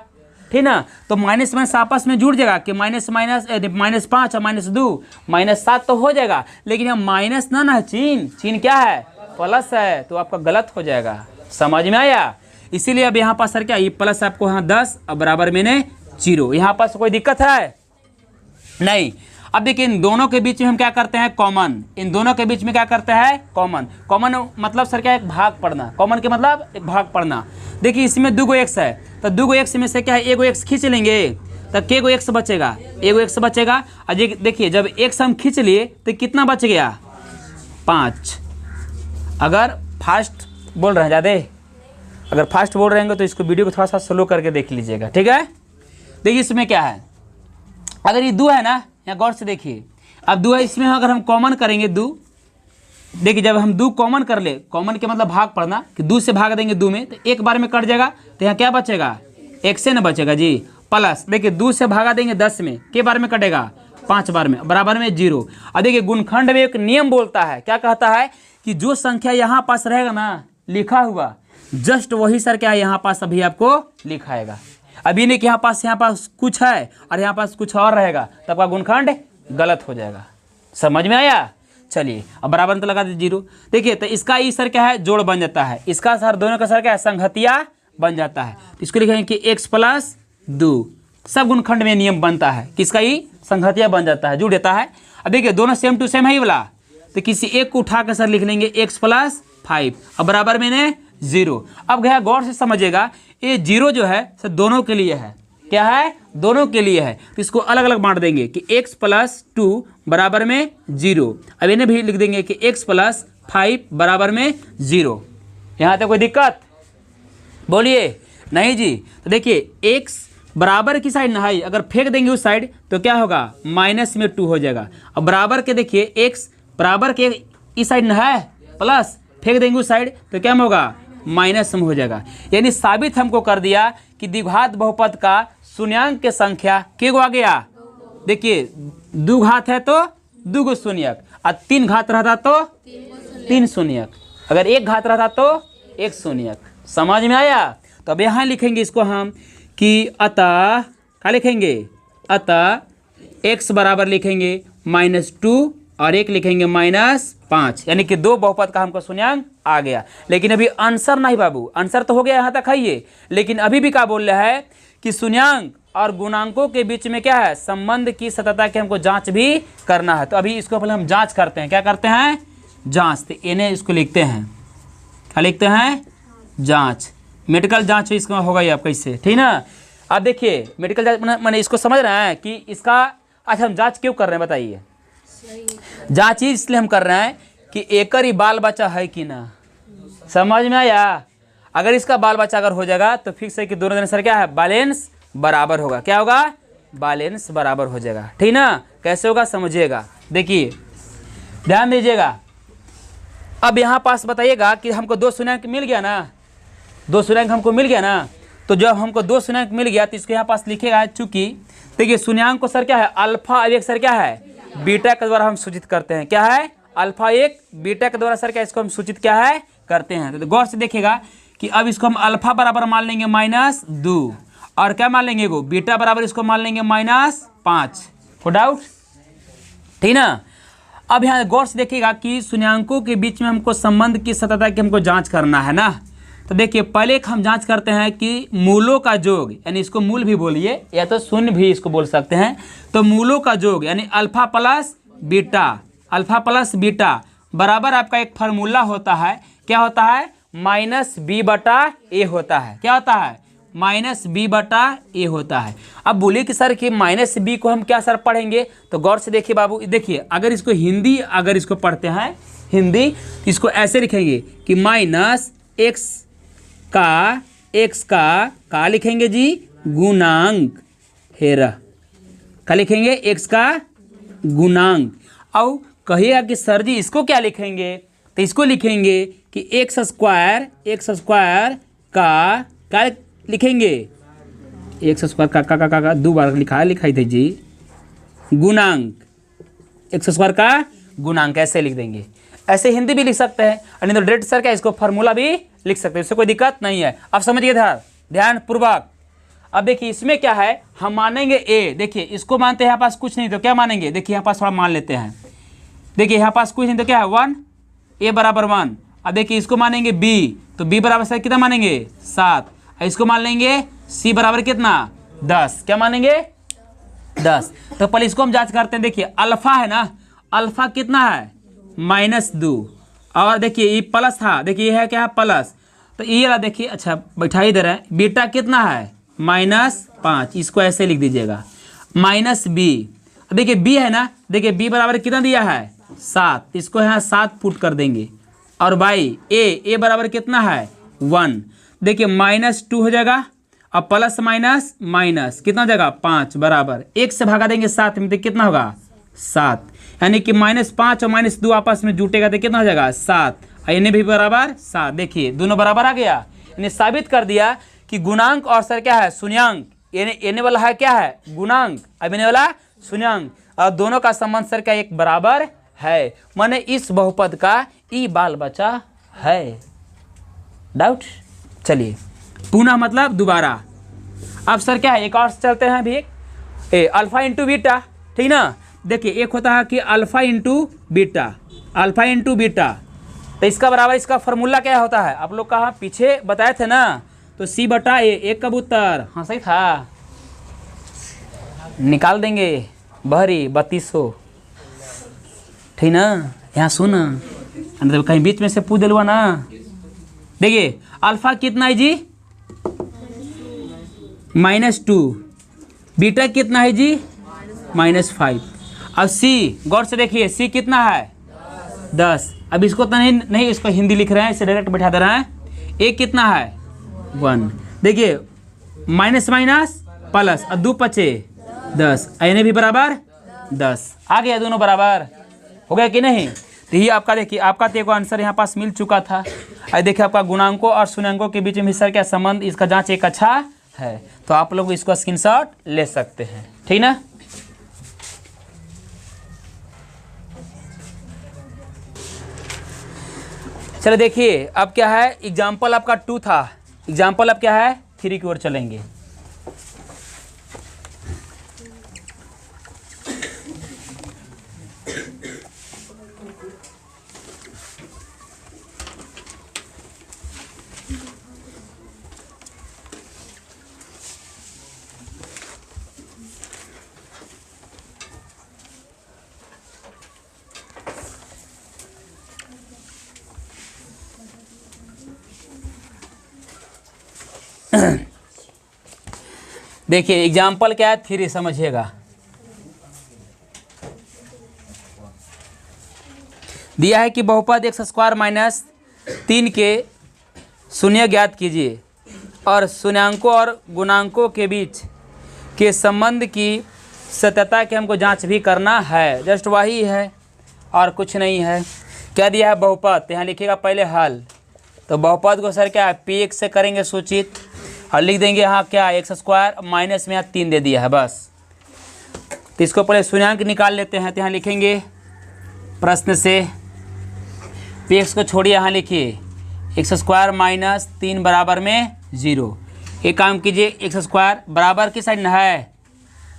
ठीक ना। तो माइनस माइनस आपस में जुड़ जाएगा कि माइनस माइनस -5 और -2 -7 तो हो जाएगा। लेकिन यहाँ माइनस ना चिन्ह क्या है प्लस है, तो आपका गलत हो जाएगा, समझ में आया। इसीलिए अब यहाँ पास सर क्या ये प्लस आपको यहाँ 10 और बराबर में 0, यहाँ पास कोई दिक्कत है नहीं। अब देखिए इन दोनों के बीच में हम क्या करते हैं कॉमन, इन दोनों के बीच में क्या करते हैं कॉमन मतलब सर क्या एक भाग पढ़ना, कॉमन के मतलब एक भाग पढ़ना। देखिए इसमें 2 x है, तो 2 x में से क्या है 1 x खींच लेंगे तो के गो x बचेगा, 1 x बचेगा। और देखिए जब x हम खींच लिए तो कितना बच गया 5, अगर फास्ट बोल रहे हैं ज़्यादा, अगर फास्ट बोल रहेंगे तो इसको वीडियो को थोड़ा सा स्लो करके देख लीजिएगा, ठीक है। देखिए इसमें क्या है, अगर ये 2 है ना, यहाँ गौर से देखिए, अब 2 है, इसमें अगर हम कॉमन करेंगे 2, देखिए जब हम 2 कॉमन कर ले, कॉमन के मतलब भाग पड़ना, कि 2 से भाग देंगे 2 में तो एक बार में कट जाएगा, तो यहाँ क्या बचेगा, 1 से न बचेगा जी, प्लस देखिए 2 से भागा देंगे 10 में, के बार में कटेगा, 5 बार में, बराबर में 0। और देखिए गुणखंड में एक नियम बोलता है, क्या कहता है कि जो संख्या यहाँ पास रहेगा ना लिखा हुआ, जस्ट वही सर क्या यहाँ पास अभी आपको लिखाएगा। अभी नहीं कि यहाँ पास कुछ है और यहाँ पास कुछ और रहेगा, तब आपका गुणखंड गलत हो जाएगा। समझ में आया? चलिए अब बराबर तो लगा दीजिए 0। देखिए तो इसका ई सर क्या है, जोड़ बन जाता है, इसका सर दोनों का सर क्या है, संघतिया बन जाता है। तो इसको लिखेंगे कि x + 2, सब गुणखंड में नियम बनता है, किसका ई संघतिया बन जाता है, जुड़ जाता है। अब देखिए दोनों सेम टू सेम है ये वाला, तो किसी एक को उठा कर सर लिख लेंगे x + 5, अब बराबर में ने 0। अब गया गौर से समझिएगा, ये 0 जो है सर दोनों के लिए है, क्या है, दोनों के लिए है, तो इसको अलग अलग बांट देंगे कि x + 2 बराबर में 0। अब इन्हें भी लिख देंगे कि x + 5 बराबर में 0। यहाँ तक कोई दिक्कत बोलिए? नहीं जी। तो देखिए x बराबर की साइड ना है, अगर फेंक देंगे उस साइड तो क्या होगा, -2 हो जाएगा। अब बराबर के देखिए x बराबर के इस साइड ना है, प्लस फेंक देंगे उस साइड तो क्या होगा, माइनस में हो जाएगा। यानी साबित हमको कर दिया कि द्विघात बहुपद का शून्यांक के संख्या के गो आ गया। देखिए 2 घात है तो 2 गो शून्यक, और 3 घात रहता तो 3 शून्यक, अगर 1 घात रहता तो 1 शून्यक। समझ में आया? तो अब यहाँ लिखेंगे इसको हम कि अतः क्या लिखेंगे, अतः x बराबर लिखेंगे -2 और 1 लिखेंगे -5, यानी कि 2 बहुपद का हमको शून्यांक आ गया। लेकिन अभी आंसर नहीं बाबू, आंसर तो हो गया यहाँ तक है ये, लेकिन अभी भी क्या बोल रहा है कि शून्यांक और गुणांकों के बीच में क्या है, संबंध की सततता की हमको जांच भी करना है। तो अभी इसको पहले हम जांच करते हैं, क्या करते हैं, जांच। तो इन्हें इसको लिखते हैं, क्या लिखते हैं, जांच। मेडिकल जांच इसका होगा ये आपका इससे, ठीक ना। अब देखिए मेडिकल जांच मैंने इसको समझ रहे हैं कि इसका, अच्छा हम जांच क्यों कर रहे हैं बताइए? जांच इसलिए हम कर रहे हैं कि एक ही बाल बच्चा है कि ना, समझ में आया? अगर इसका बाल बच्चा अगर हो जाएगा तो फिक्स है कि दोनों जन सर क्या है, बैलेंस बराबर होगा। क्या होगा, बैलेंस बराबर हो जाएगा, ठीक ना। कैसे होगा समझिएगा, देखिए ध्यान दीजिएगा। अब यहाँ पास बताइएगा कि हमको 2 शून्यंक मिल गया ना, 2 शून्यंक हमको मिल गया ना, तो जब हमको 2 शून्यंक मिल गया तो इसको यहाँ पास लिखेगा, चूंकि देखिए शून्यंक को सर क्या है, अल्फा अब एक सर क्या है, बीटा के द्वारा हम सूचित करते हैं। क्या है, अल्फा एक बीटा के द्वारा सर क्या, इसको हम सूचित क्या है करते हैं। तो गौर से देखिएगा कि अब इसको हम अल्फा बराबर मान लेंगे -2, और क्या मान लेंगे वो, बीटा बराबर इसको मान लेंगे -5। को डाउट, ठीक ना। अब यहाँ गौर से देखिएगा कि शून्यंकों के बीच में हमको संबंध की सततता की हमको जांच करना है ना। तो देखिए पहले हम जांच करते हैं कि मूलों का योग, यानी इसको मूल भी बोलिए या तो शून्य भी इसको बोल सकते हैं। तो मूलों का योग यानी अल्फा प्लस बीटा बराबर आपका एक फार्मूला होता है, क्या होता है, -b/a होता है। क्या होता है, -b/a होता है। अब बोलिए कि सर कि -b को हम क्या सर पढ़ेंगे, तो गौर से देखिए बाबू, देखिए अगर इसको हिंदी अगर इसको पढ़ते हैं हिंदी, इसको ऐसे लिखेंगे कि x का लिखेंगे जी गुणांक, हेरा क्या लिखेंगे, x का गुणांक। और कहिएगा कि सर जी इसको क्या लिखेंगे, तो इसको लिखेंगे कि x स्क्वायर का क्या लिखेंगे, x स्क्वायर का 2 बार लिखाई थे जी, गुणांक, x स्क्वायर का गुणांक ऐसे लिख देंगे। ऐसे हिंदी भी लिख सकते हैं, और नहीं तो डायरेक्ट सर क्या इसको फार्मूला भी लिख सकते हैं, इससे कोई दिक्कत नहीं है। अब समझिए ध्यान पूर्वक। अब देखिए इसमें क्या है, हम मानेंगे a, देखिए इसको मानते हैं यहाँ पास कुछ नहीं तो क्या मानेंगे, देखिए यहाँ पास थोड़ा मान लेते हैं, देखिए यहाँ पास कुछ नहीं तो क्या है 1, a बराबर 1। अब देखिए इसको मानेंगे b, तो b बराबर सर कितना मानेंगे 7, इसको मान लेंगे c बराबर कितना 10, क्या मानेंगे 10। तो पहले इसको हम जांच करते हैं। देखिए अल्फा है ना, अल्फा कितना है -2, और देखिए ये प्लस था, देखिए ये है क्या है प्लस, तो ये वाला देखिए, अच्छा बैठा ही दे रहा है, बीटा कितना है -5, इसको ऐसे लिख दीजिएगा -b। देखिए b है ना, देखिए b बराबर कितना दिया है 7, इसको यहाँ 7 पुट कर देंगे, और बाई a बराबर कितना है 1, देखिए -2 हो जाएगा, अब प्लस माइनस माइनस कितना हो जाएगा 5 बराबर 1 से भागा देंगे 7 में, तो कितना होगा 7, यानी कि -5 और -2 आपस में जुटेगा तो कितना हो जाएगा 7, और इन्हें भी बराबर 7। देखिए दोनों बराबर आ गया, इन्हें साबित कर दिया कि गुणांक और सर क्या है शून्यांक, इन्हें वाला है क्या है गुणांक, अब इन्हें वाला शून्यांक, और दोनों का संबंध सर क्या एक बराबर है, माने इस बहुपद का ई बाल बचा है। डाउट? चलिए पुनः मतलब दोबारा। अब सर क्या है एक और चलते हैं अभी, अल्फा इंटू बीटा, ठीक ना। देखिए एक होता है कि alpha into beta, alpha into beta, तो इसका बराबर इसका फॉर्मूला क्या होता है, आप लोग कहाँ पीछे बताए थे ना, तो सी बटा ए, एक कबूतर, हाँ सही था, निकाल देंगे बहरी 3200, ठीक ना। यहाँ सुन तो कहीं बीच में से पूछ दिलवा ना। देखिए अल्फा कितना है जी -2, बीटा कितना है जी -5, अब सी गौर से देखिए सी कितना है 10, अब इसको तो नहीं इसको हिंदी लिख रहे हैं, इसे डायरेक्ट बैठा दे रहे हैं। ए कितना है 1, देखिए माइनस माइनस प्लस, और 2 पचे 10, इन्हें भी बराबर 10, आ गया दोनों बराबर, हो गया कि नहीं। तो ये आपका देखिए आपका तो आंसर यहाँ पास मिल चुका था। और देखिए आपका गुणांकों और शून्यांकों के बीच में सर क्या संबंध, इसका जांच एक अच्छा है, तो आप लोग इसको स्क्रीनशॉट ले सकते हैं, ठीक ना। चलो देखिए अब क्या है, एग्जाम्पल आपका 2 था, एग्जाम्पल अब क्या है 3 की ओर चलेंगे। देखिए एग्जाम्पल क्या है 3, समझिएगा। दिया है कि बहुपद x² - 3 के शून्य ज्ञात कीजिए और शून्यांकों और गुणांकों के बीच के संबंध की सत्यता की हमको जांच भी करना है। जस्ट वही है और कुछ नहीं है। क्या दिया है बहुपद, यहाँ लिखिएगा पहले हल, तो बहुपद को सर क्या है px से करेंगे सूचित, और लिख देंगे यहाँ क्या x² माइनस में यहाँ 3 दे दिया है बस। तो इसको पहले शून्यांक निकाल लेते हैं, तो यहाँ लिखेंगे प्रश्न से px को छोड़िए, यहाँ लिखिए x² माइनस 3 बराबर में 0। एक काम कीजिए x² बराबर की साइड न है,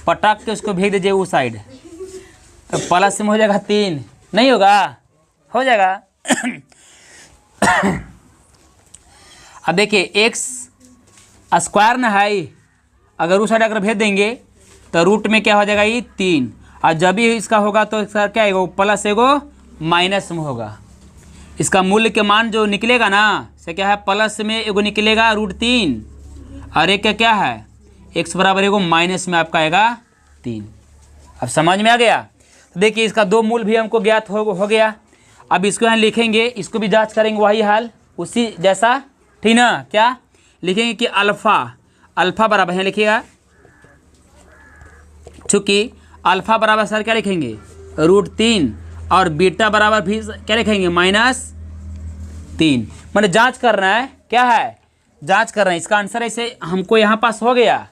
पटक के उसको भेज दीजिए उस साइड, तो प्लस में हो जाएगा 3, नहीं होगा, हो जाएगा। अब देखिए x² न है, अगर उस साइड अगर भेज देंगे तो रूट में क्या हो जाएगा ये 3, और जब भी इसका होगा तो इसका क्या है प्लस एगो माइनस में होगा। इसका मूल्य के मान जो निकलेगा ना से क्या है प्लस में एगो निकलेगा √3, और एक क्या है x बराबर एगो माइनस में आपका आएगा 3। अब समझ में आ गया। तो देखिए इसका 2 मूल भी हमको ज्ञात हो गया। अब इसको यहाँ लिखेंगे, इसको भी जांच करेंगे वही हाल उसी जैसा, ठीक ना। क्या लिखेंगे कि अल्फ़ा बराबर यहाँ लिखिएगा, चूँकि अल्फ़ा बराबर सर क्या लिखेंगे √3 और बीटा बराबर भी क्या लिखेंगे -3। मैंने जांच करना है, क्या है जांच कर रहे हैं। इसका आंसर ऐसे हमको यहाँ पास हो गया,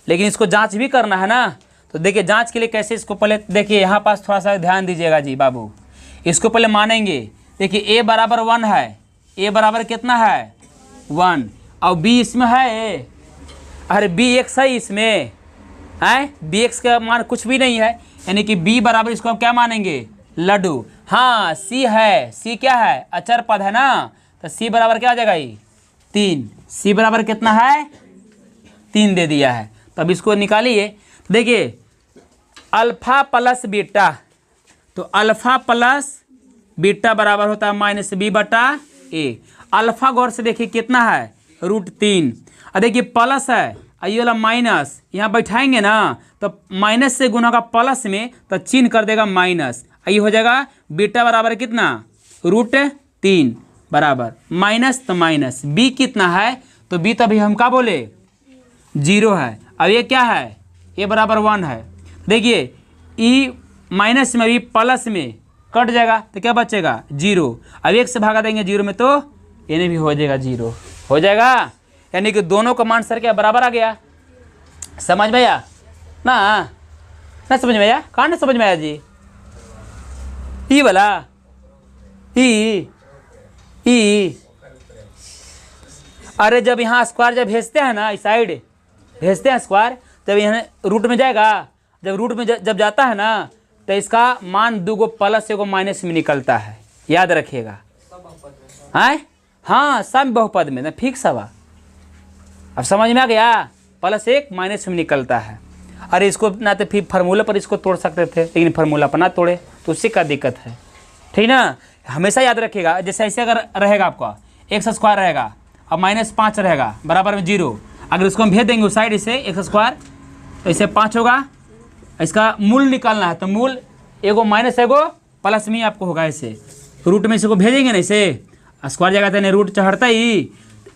लेकिन इसको जांच भी करना है ना। तो देखिए जांच के लिए कैसे, इसको पहले देखिए यहाँ पास थोड़ा सा ध्यान दीजिएगा जी बाबू। इसको पहले मानेंगे, देखिए a बराबर 1 है, a बराबर कितना है 1, और b इसमें है, अरे bx है इसमें है, bx का मान कुछ भी नहीं है, यानी कि b बराबर इसको हम क्या मानेंगे लड्डू। हाँ c है, c क्या है अचर पद है ना, तो c बराबर क्या हो जाएगा ये 3, c बराबर कितना है 3 दे दिया है। तो अब इसको निकालिए, देखिए अल्फ़ा प्लस बीटा, तो अल्फ़ा प्लस बीटा बराबर होता है -b/a। अल्फ़ा गौर से देखिए कितना है √3, और देखिए प्लस है, ये वाला माइनस यहाँ बैठाएंगे ना तो माइनस से गुना का प्लस में तो चिन्ह कर देगा माइनस, ये हो जाएगा बीटा बराबर कितना √3 बराबर माइनस, तो माइनस b कितना है तो बी तभी हम क्या बोले 0 है। अब ये क्या है, ए बराबर 1 है। देखिए ई माइनस में भी प्लस में कट जाएगा तो क्या बचेगा 0। अब 1 से भागा देंगे 0 में तो इन्हें भी हो जाएगा 0 हो जाएगा, यानी कि दोनों का मान सर क्या बराबर आ गया। समझ में आया ना समझ में आया, कहाँ ना समझ में आया जी। ई वाला ई अरे जब यहाँ स्क्वायर जब भेजते हैं ना इस साइड भेजते हैं स्क्वायर, जब यहाँ रूट में जाएगा, जब रूट में जब जाता है ना तो इसका मान 2 गो प्लस 1 गो माइनस में निकलता है, याद रखिएगा। हाँ सम बहुपद में ना फिक्स हवा। अब समझ में आ गया, +1 माइनस में निकलता है। अरे इसको ना तो फिर फार्मूला पर इसको तोड़ सकते थे, लेकिन फार्मूला पर ना तोड़े तो उससे क्या दिक्कत है, ठीक ना। हमेशा याद रखिएगा, जैसे ऐसे अगर रहेगा आपका x² रहेगा और -5 रहेगा बराबर में 0, अगर इसको हम भेज देंगे उस साइड इसे x² तो इसे 5 होगा। इसका मूल निकालना है तो मूल एगो माइनस एगो प्लस में आपको होगा। ऐसे रूट में इसको भेजेंगे ना, इसे स्क्वायर जगह तो नहीं रूट चढ़ता ही,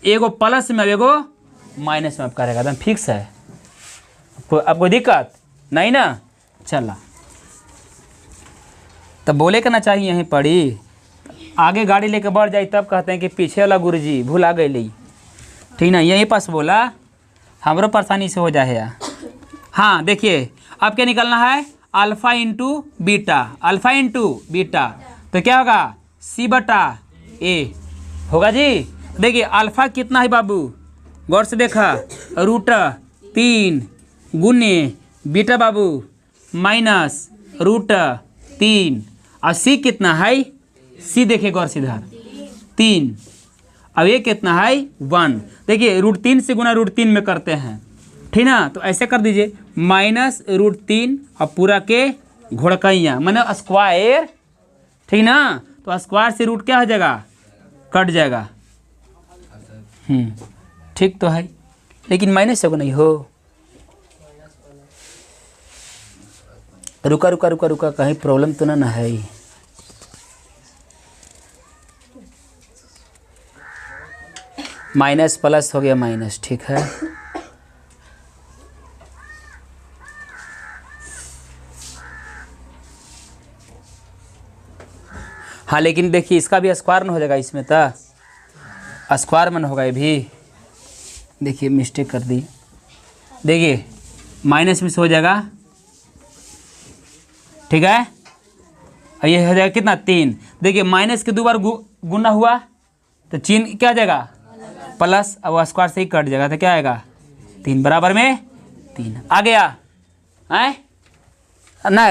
एगो प्लस में एगो माइनस में आपका रहेगा, एकदम फिक्स है। आपको दिक्कत नहीं ना। चला तब बोले करना चाहिए यहीं पड़ी, आगे गाड़ी लेके बढ़ जाए तब कहते हैं कि पीछे वाला गुरुजी भूला गए ली, ठीक ना। यहीं पास बोला हमरो परेशानी से हो जाए यार। हाँ देखिए अब क्या निकलना है, अल्फ़ा इंटू बीटा तो क्या होगा C/A होगा जी। देखिए अल्फ़ा कितना है बाबू, गौर से देखा, √3 गुने बीटा बाबू -√3 और C कितना है, C देखिए गौर से इधर 3, अब ये कितना है 1। देखिए √3 से गुना √3 में करते हैं, ठीक ना। तो ऐसे कर दीजिए -√3 और पूरा के घोड़कैया मैंने स्क्वायर, ठीक ना। तो स्क्वायर से रूट क्या हो जाएगा, कट जाएगा। ठीक तो है, लेकिन माइनस से नहीं हो। रुका कहीं प्रॉब्लम तो ना है। माइनस प्लस हो गया माइनस, ठीक है। हाँ लेकिन देखिए इसका भी स्क्वायर में हो जाएगा, इसमें तो स्क्वायर में होगा ये भी। देखिए मिस्टेक कर दी, देखिए माइनस में से हो जाएगा, ठीक है। और ये हो जाएगा कितना 3। देखिए माइनस के 2 बार गुना हुआ तो चिन्ह क्या आ जाएगा प्लस, अब स्क्वायर से ही कट जाएगा तो क्या आएगा 3 बराबर में 3 आ गया है ना,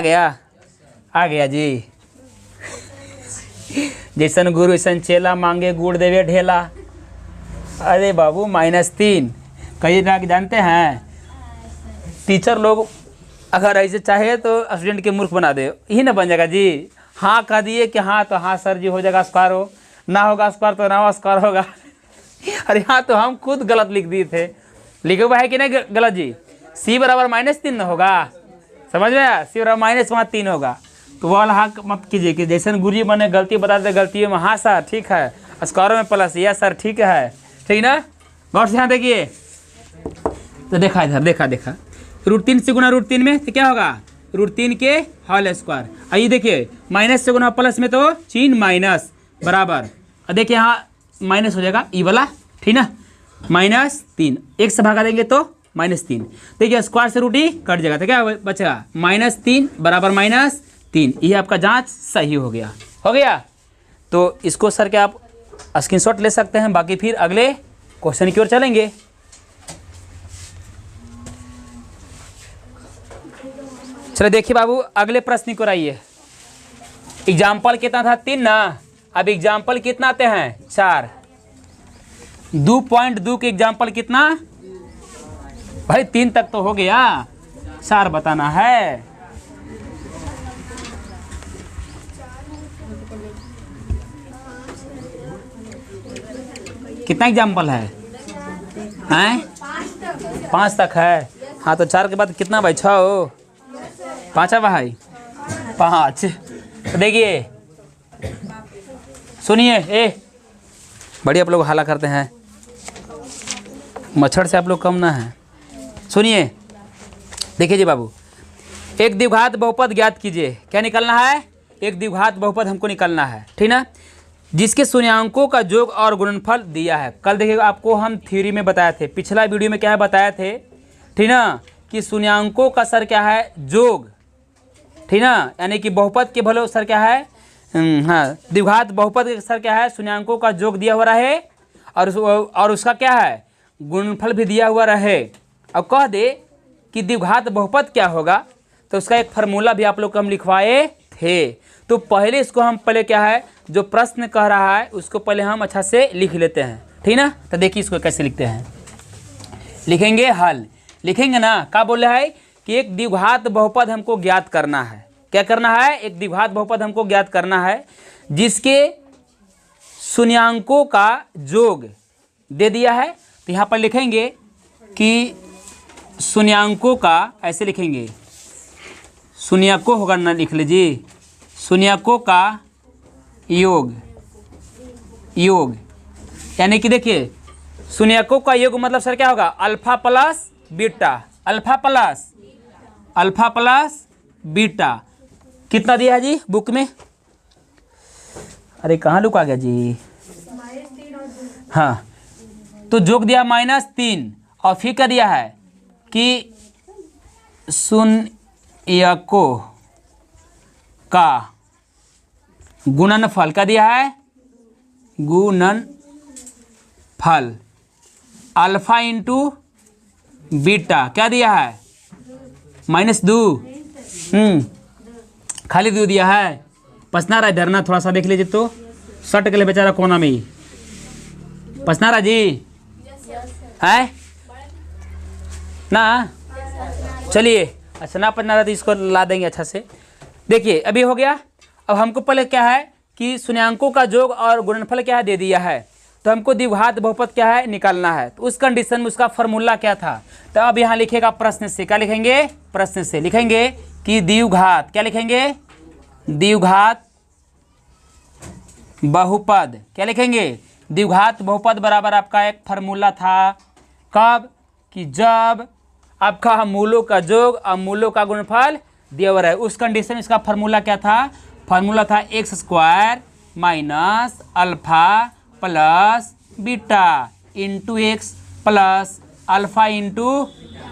आ गया जी। जैसन गुरु ऐसन चेला, मांगे गुड़ देवे ढेला। अरे बाबू -3 कई ना जानते हैं, टीचर लोग अगर ऐसे चाहे तो स्टूडेंट के मूर्ख बना दे, यही ना बन जाएगा जी। हाँ कह दिए कि हाँ तो हाँ सर जी हो जाएगा स्क्वायर, हो ना होगा स्क्वायर तो ना स्क्वायर होगा। अरे हाँ तो हम खुद गलत लिख दिए थे, लिखे हुआ है कि नहीं गलत जी। C बराबर -3 ना होगा, समझ में आया, C बराबर -3 होगा। तो वो वाला हाँ मत कीजिए कि जैसे गुरुजी मैंने गलती बता दे, गलती में हाँ सर ठीक है, स्क्वायर में प्लस, यस सर ठीक है, ठीक ना। गौर से यहाँ देखिए तो देखा इधर, देखा √3 से गुना √3 में तो क्या होगा √3 के होल स्क्वायर। आइए देखिए माइनस से गुना प्लस में तो चिन्ह माइनस बराबर, और देखिए यहाँ माइनस हो जाएगा ई वाला, ठीक ना, -3 1 से भागा देंगे तो -3। देखिए स्क्वायर से रूट ही कट जाएगा तो क्या बचेगा -3 बराबर -3। ये आपका जांच सही हो गया। तो इसको सर के आप स्क्रीनशॉट ले सकते हैं, बाकी फिर अगले क्वेश्चन की ओर चलेंगे। चलो देखिए बाबू अगले प्रश्न को आइए। एग्जाम्पल कितना था 3 ना, अब एग्जाम्पल कितना आते हैं 4। 2.2 के एग्जाम्पल कितना भाई, 3 तक तो हो गया, 4 बताना है। कितना एग्जाम्पल है, 5 तक है। हाँ तो 4 के बाद कितना भाई 6, 5 है भाई 5। तो देखिए सुनिए, बड़ी आप लोग हाला करते हैं। मच्छर से आप लोग कम ना है। सुनिए, देखिए जी बाबू, एक द्विघात बहुपद ज्ञात कीजिए। क्या निकालना है? एक द्विघात बहुपद हमको निकालना है, ठीक ना, जिसके शून्यांकों का योग और गुणनफल दिया है। कल देखिएगा आपको हम थ्योरी में बताए थे, पिछला वीडियो में क्या है बताए थे, ठीक ना, कि शून्यांकों का सर क्या है? योग, ठीक ना, यानी कि बहुपद के भले सर क्या है? हाँ, द्विघात बहुपद के सर क्या है? शून्यांकों का योग दिया हुआ रहे और उसका क्या है? गुणनफल भी दिया हुआ रहे। अब कह दे कि द्विघात बहुपद क्या होगा, तो उसका एक फार्मूला भी आप लोग को हम लिखवाए थे। तो पहले इसको हम पहले क्या है, जो प्रश्न कह रहा है उसको पहले हम अच्छा से लिख लेते हैं, ठीक ना। तो देखिए इसको कैसे लिखते हैं, लिखेंगे हल, लिखेंगे ना। क्या बोल रहा है कि एक द्विघात बहुपद हमको ज्ञात करना है। क्या करना है? एक द्विघात बहुपद हमको ज्ञात करना है जिसके शून्यांकों का योग दे दिया है। तो यहाँ पर लिखेंगे कि शून्यांकों का, ऐसे लिखेंगे, शून्यकों होगा ना, लिख लीजिए, शून्यकों का योग, योग यानी कि देखिए शून्यकों का योग मतलब सर क्या होगा? Alpha plus beta, alpha plus beta. कितना दिया है जी बुक में? अरे कहाँ लुका गया जी? हाँ, तो योग दिया -3 और फिर क्या दिया है कि शून्यकों का गुणनफल क्या दिया है? गुणनफल अल्फा इंटू बीटा क्या दिया है? -2, खाली 2 दिया है। पसना रहा इधर ना, थोड़ा सा देख लीजिए तो, सट के लिए बेचारा कोना में ही पसना रहा जी है ना। चलिए, अच्छा ना पसना रहा तो इसको ला देंगे अच्छा से। देखिए अभी हो गया। अब हमको पहले क्या है कि शून्यांकों का योग और गुणनफल क्या है? दे दिया है। तो हमको द्विघात बहुपद क्या है? निकालना है। तो उस कंडीशन में उसका फॉर्मूला क्या था? तो अब यहाँ लिखेगा प्रश्न से। क्या लिखेंगे? प्रश्न से लिखेंगे कि द्विघात, क्या लिखेंगे? द्विघात बहुपद। क्या लिखेंगे? द्विघात बहुपद बराबर आपका एक फार्मूला था। कब? कि जब आपका मूलों का योग और मूलों का गुणनफल दिया हुआ है। उस कंडीशन में इसका फार्मूला क्या था? फार्मूला था x² minus alpha plus beta into x plus alpha into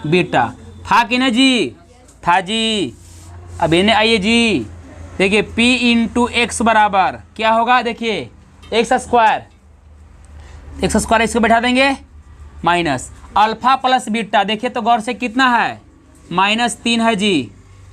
beta. था कि ना जी? था जी। अब इन्हें आइए जी, देखिए p इंटू एक्स बराबर क्या होगा? देखिए x² इसको बैठा देंगे माइनस अल्फा प्लस बीटा। देखिए तो गौर से कितना है? -3 है जी,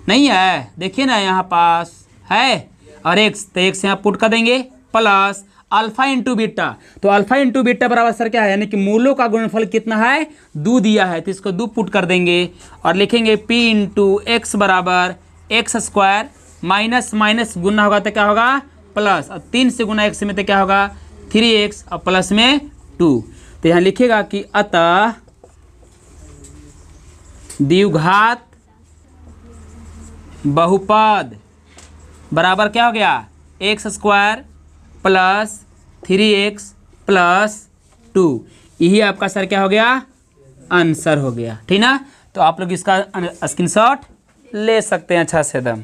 नहीं है? देखिए ना यहाँ पास है, और x, तो x यहाँ पुट कर देंगे प्लस अल्फा इंटू बीटा। तो अल्फा इंटू बीटा बराबर सर क्या है? यानी कि मूलों का गुणनफल कितना है? 2 दिया है, तो इसको 2 पुट कर देंगे और लिखेंगे p इंटू एक्स बराबर x² माइनस माइनस गुना होगा तो क्या होगा? प्लस, और 3 से गुना x में तो क्या होगा? 3x और प्लस में 2। तो यहाँ लिखेगा कि अतः द्विघात बहुपद बराबर क्या हो गया? x² plus 3x plus 2। यही आपका सर क्या हो गया? आंसर हो गया, ठीक ना। तो आप लोग इसका स्क्रीनशॉट ले सकते हैं अच्छा से एकदम।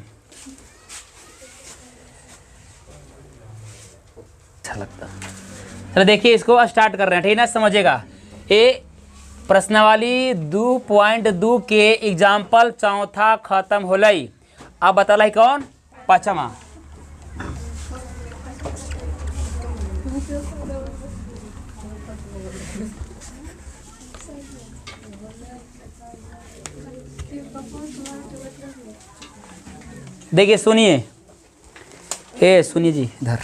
अच्छा लगता है। चलो देखिए इसको स्टार्ट कर रहे हैं, ठीक ना, समझिएगा। ये प्रश्नावली 2.2 के एग्जाम्पल चौथा खत्म होलई। अब बतला कौन? पाँचवा। देखिए सुनिए, सुनिए जी इधर,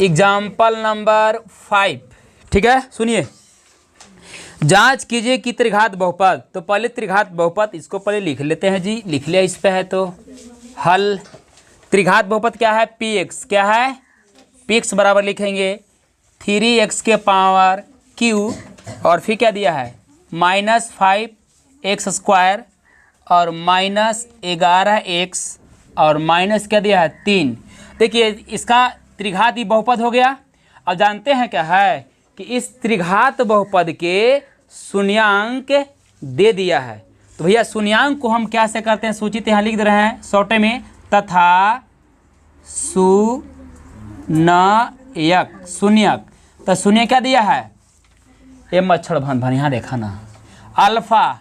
एग्जाम्पल नंबर 5, ठीक है। सुनिए, जांच कीजिए कि त्रिघात बहुपद। तो पहले त्रिघात बहुपद इसको पहले लिख लेते हैं जी, लिख लिया इस पे है तो हल। त्रिघात बहुपद क्या है? px। क्या है? px बराबर लिखेंगे 3x के पावर q और फिर क्या दिया है? -5x² और -11x और माइनस क्या दिया है? 3। देखिए इसका त्रिघात ही बहुपद हो गया। अब जानते हैं क्या है कि इस त्रिघात बहुपद के शून्यांक दे दिया है। तो भैया शून्यांक को हम क्या से करते हैं, सूचित यहाँ लिख दे रहे हैं शॉर्टे में, तथा शून्यक, शून्यक। तो शून्य क्या दिया है, ये मच्छर भन भन यहाँ देखा ना, अल्फा,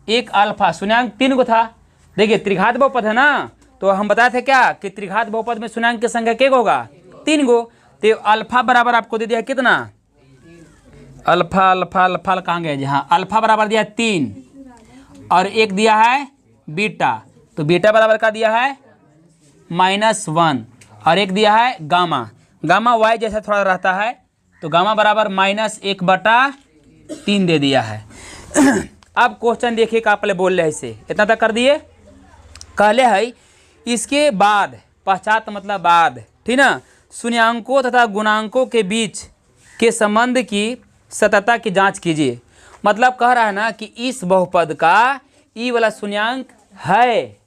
एक अल्फा, शून्यांक 3 को था। देखिए त्रिघात बहुपद है ना, तो हम बताए थे क्या कि त्रिघात बहुपद में शून्यांक की संख्या क्या होगा, 3 गो। तो अल्फा बराबर आपको दे दिया कितना, अल्फा अल्फा अल्फा कहाँ गए जी, हाँ अल्फा बराबर दिया 3 और एक दिया है बीटा, तो बीटा बराबर का दिया है -1 और एक दिया है गामा, गामा वाई जैसा थोड़ा रहता है, तो गामा बराबर -1/3 दे दिया है। अब क्वेश्चन देखिए का पहले बोल रहे इसे, इतना तक कर दिए। कहले है इसके बाद, पश्चात मतलब बाद, ठीक ना, शून्यांकों तथा गुणांकों के बीच के संबंध की सततता की जांच कीजिए। मतलब कह रहा है ना कि इस बहुपद का ई वाला शून्यांक है,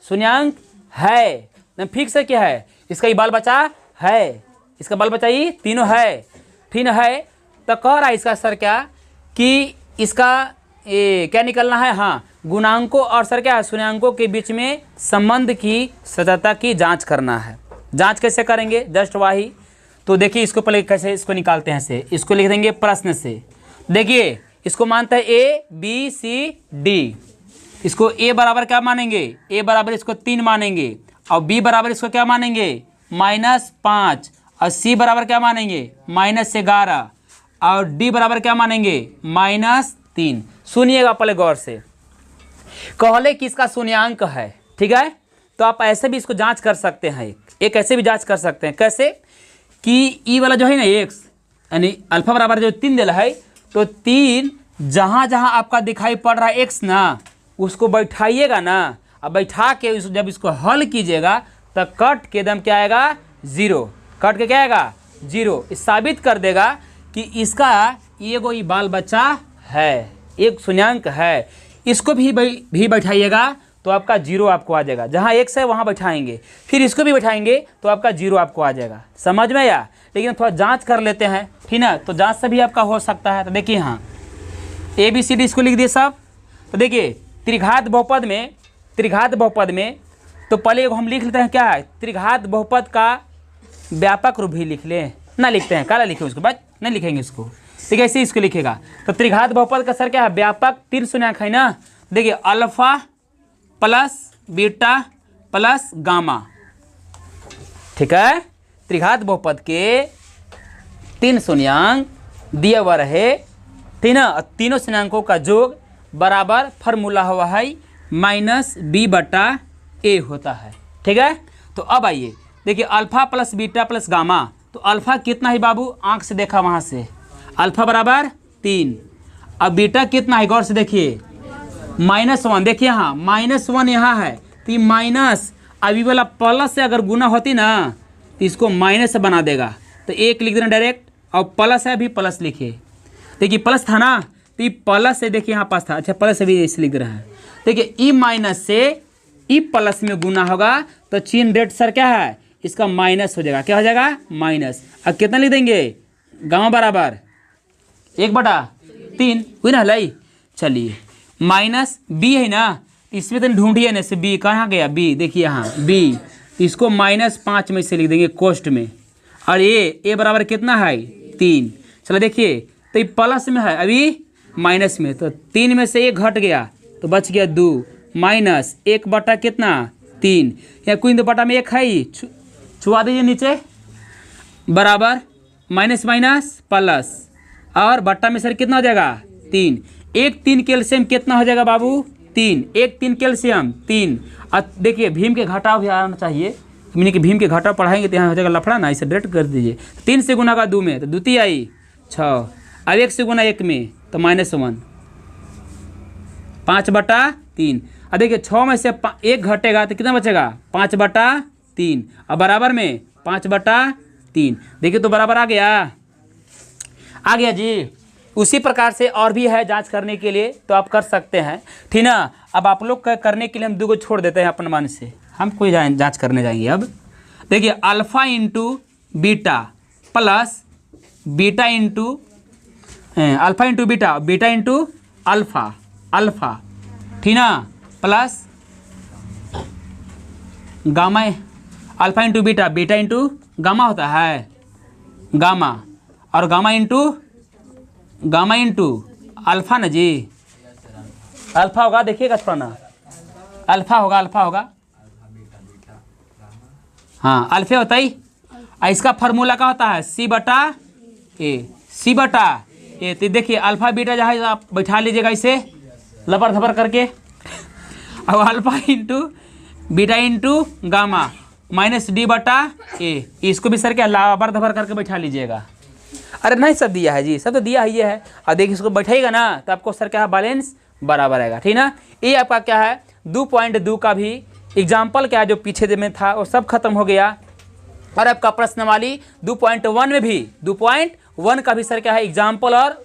शून्यांक है ना, फिक्स है क्या है, इसका ई बाल बचा है, इसका बाल बचा ई तीनों है, ठीक है। तो कह रहा है इसका सर क्या कि इसका क्या निकलना है, हाँ गुणांकों और सर क्या है शून्यांकों के बीच में संबंध की सततता की जांच करना है। जांच कैसे करेंगे, जस्ट वही, तो देखिए इसको पहले कैसे इसको निकालते हैं से, इसको लिख देंगे प्रश्न से। देखिए इसको मानता है ए बी सी डी, इसको ए बराबर क्या मानेंगे, ए बराबर इसको 3 मानेंगे, और बी बराबर इसको क्या मानेंगे -5, और सी बराबर क्या मानेंगे -11, और डी बराबर क्या मानेंगे -3। सुनिएगा पहले गौर से, कहले कि इसका शून्यांक है, ठीक है। तो आप ऐसे भी इसको जांच कर सकते हैं, एक ऐसे भी जांच कर सकते हैं, कैसे कि ई वाला जो है ना x, यानी अल्फा बराबर जो 3 दिला है, तो 3 जहाँ जहाँ आपका दिखाई पड़ रहा है x ना, उसको बैठाइएगा ना, अब बैठा के जब इसको हल कीजिएगा तो कट के दम क्या आएगा 0, कट के क्या आएगा 0। इस साबित कर देगा कि इसका एगो ई बाल बच्चा है, एक शून्यांक है, इसको भी बैठाइएगा तो आपका 0 आपको आ जाएगा, जहाँ x है वहाँ बैठाएंगे, फिर इसको भी बैठाएंगे तो आपका 0 आपको आ जाएगा, समझ में या। लेकिन थोड़ा जांच कर लेते हैं, ठीक ना, तो जांच से भी आपका हो सकता है। तो देखिए हाँ ABCD इसको लिख दिए सब। तो देखिए त्रिघात बहुपद में तो पहले हम लिख लेते हैं क्या है, त्रिघात बहुपद का व्यापक रूप भी लिख लें, ना लिखते हैं काला लिखे उसके बाद नहीं लिखेंगे इसको, ठीक है, ऐसे इसको लिखेगा। तो त्रिघात बहुपद का सर क्या है, व्यापक 3 शून्यांक है ना। देखिए alpha plus beta plus gamma, ठीक है, त्रिघात बहुपद के 3 शून्यांक दिया हुआ रहे, ठीक ना, तीनों शून्यांकों का योग बराबर फार्मूला हुआ है -b/a होता है, ठीक है। तो अब आइए देखिए alpha plus beta plus gamma, तो अल्फा कितना है बाबू, आंख से देखा वहाँ से, अल्फा बराबर 3, अब बीटा कितना है गौर से देखिए -1, देखिए हाँ -1 यहाँ है, तो ये माइनस, अभी वाला प्लस से अगर गुना होती ना तो इसको माइनस से बना देगा, तो 1 लिख देना डायरेक्ट, और प्लस है अभी प्लस लिखिए, देखिए प्लस था ना, तो ये प्लस से देखिए यहाँ पास था, अच्छा प्लस से भी इसे लिख रहा है। देखिए ई माइनस से ई प्लस में गुना होगा तो चिन्ह रेट सर क्या है, इसका माइनस हो जाएगा, क्या हो जाएगा माइनस। अब कितना लिख देंगे, गामा बराबर 1/3 हुई ना लाई, चलिए माइनस बी है ना, इसमें तो ढूंढिए ना से बी कहाँ गया, बी देखिए यहाँ बी, तो इसको -5 में से लिख देंगे कोष्ट में, और ए बराबर कितना है 3। चलो देखिए तो ये प्लस में है अभी माइनस में, तो 3 में से 1 घट गया तो बच गया 2, माइनस 1 कितना 3, या कोई 2 बटा में 1 है ही, छुआ दीजिए नीचे, बराबर माइनस माइनस प्लस, और बट्टा में सर कितना हो जाएगा 3, 1 3 कैल्शियम कितना हो जाएगा बाबू 3, 1 3 कैल्शियम 3। अब देखिए भीम के घटाव भी आना चाहिए, मीनी कि भीम के घटाव पढ़ाएंगे तो यहाँ हो जाएगा लफड़ा ना, इसे डायरेक्ट कर दीजिए। 3 से गुना का 2 में तो द्वितीय आई 6, अब 1 से गुना 1 में तो -1, 5/3। अब देखिए 6 में से 1 घटेगा तो कितना बचेगा 5/3, अब बराबर में 5/3, देखिए तो बराबर आ गया जी। उसी प्रकार से और भी है जांच करने के लिए, तो आप कर सकते हैं, ठीक ना। अब आप लोग करने के लिए हम 2 को छोड़ देते हैं अपन मन से, हम कोई जांच करने जाएंगे। अब देखिए alpha into beta plus beta into alpha into beta, beta into alpha, alpha, ठीक ना, plus gamma, alpha into beta, beta into gamma होता है, गामा, और गामा इंटू अल्फा ना जी, अल्फा होगा, देखिएगा थोड़ा ना, अल्फा होगा, अल्फा होगा, हाँ अल्फा होता ही। इसका फार्मूला क्या होता है, सी बटा ए, सी बटा ए। तो देखिए अल्फा बीटा जहाँ आप बैठा लीजिएगा इसे लबर धबर करके, और alpha into beta into gamma minus D बटा ए, इसको भी सर क्या लबर धबर करके बैठा लीजिएगा। अरे नहीं सब दिया है जी, सब तो दिया ही है। और देखिए इसको बैठाइएगा ना तो आपको सर क्या है बैलेंस बराबर आएगा, ठीक ना। ये आपका क्या है 2.2 का भी एग्जाम्पल क्या है जो पीछे में था वो सब खत्म हो गया। और आपका प्रश्नवाली 2.1 में भी 2.1 का भी सर क्या है एग्जाम्पल और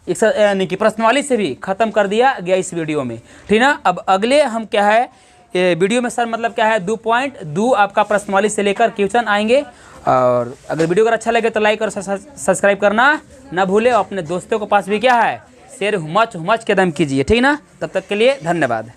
यानी कि प्रश्नवाली से भी खत्म कर दिया गया इस वीडियो में, ठीक ना। अब अगले हम क्या है वीडियो में सर मतलब क्या है 2.2 आपका प्रश्नवाली से लेकर क्वेश्चन आएंगे। और अगर वीडियो अगर अच्छा लगे तो लाइक और सब्सक्राइब करना ना भूले, और अपने दोस्तों के पास भी क्या है शेयर हुमच के दम कीजिए, ठीक ना। तब तक के लिए धन्यवाद।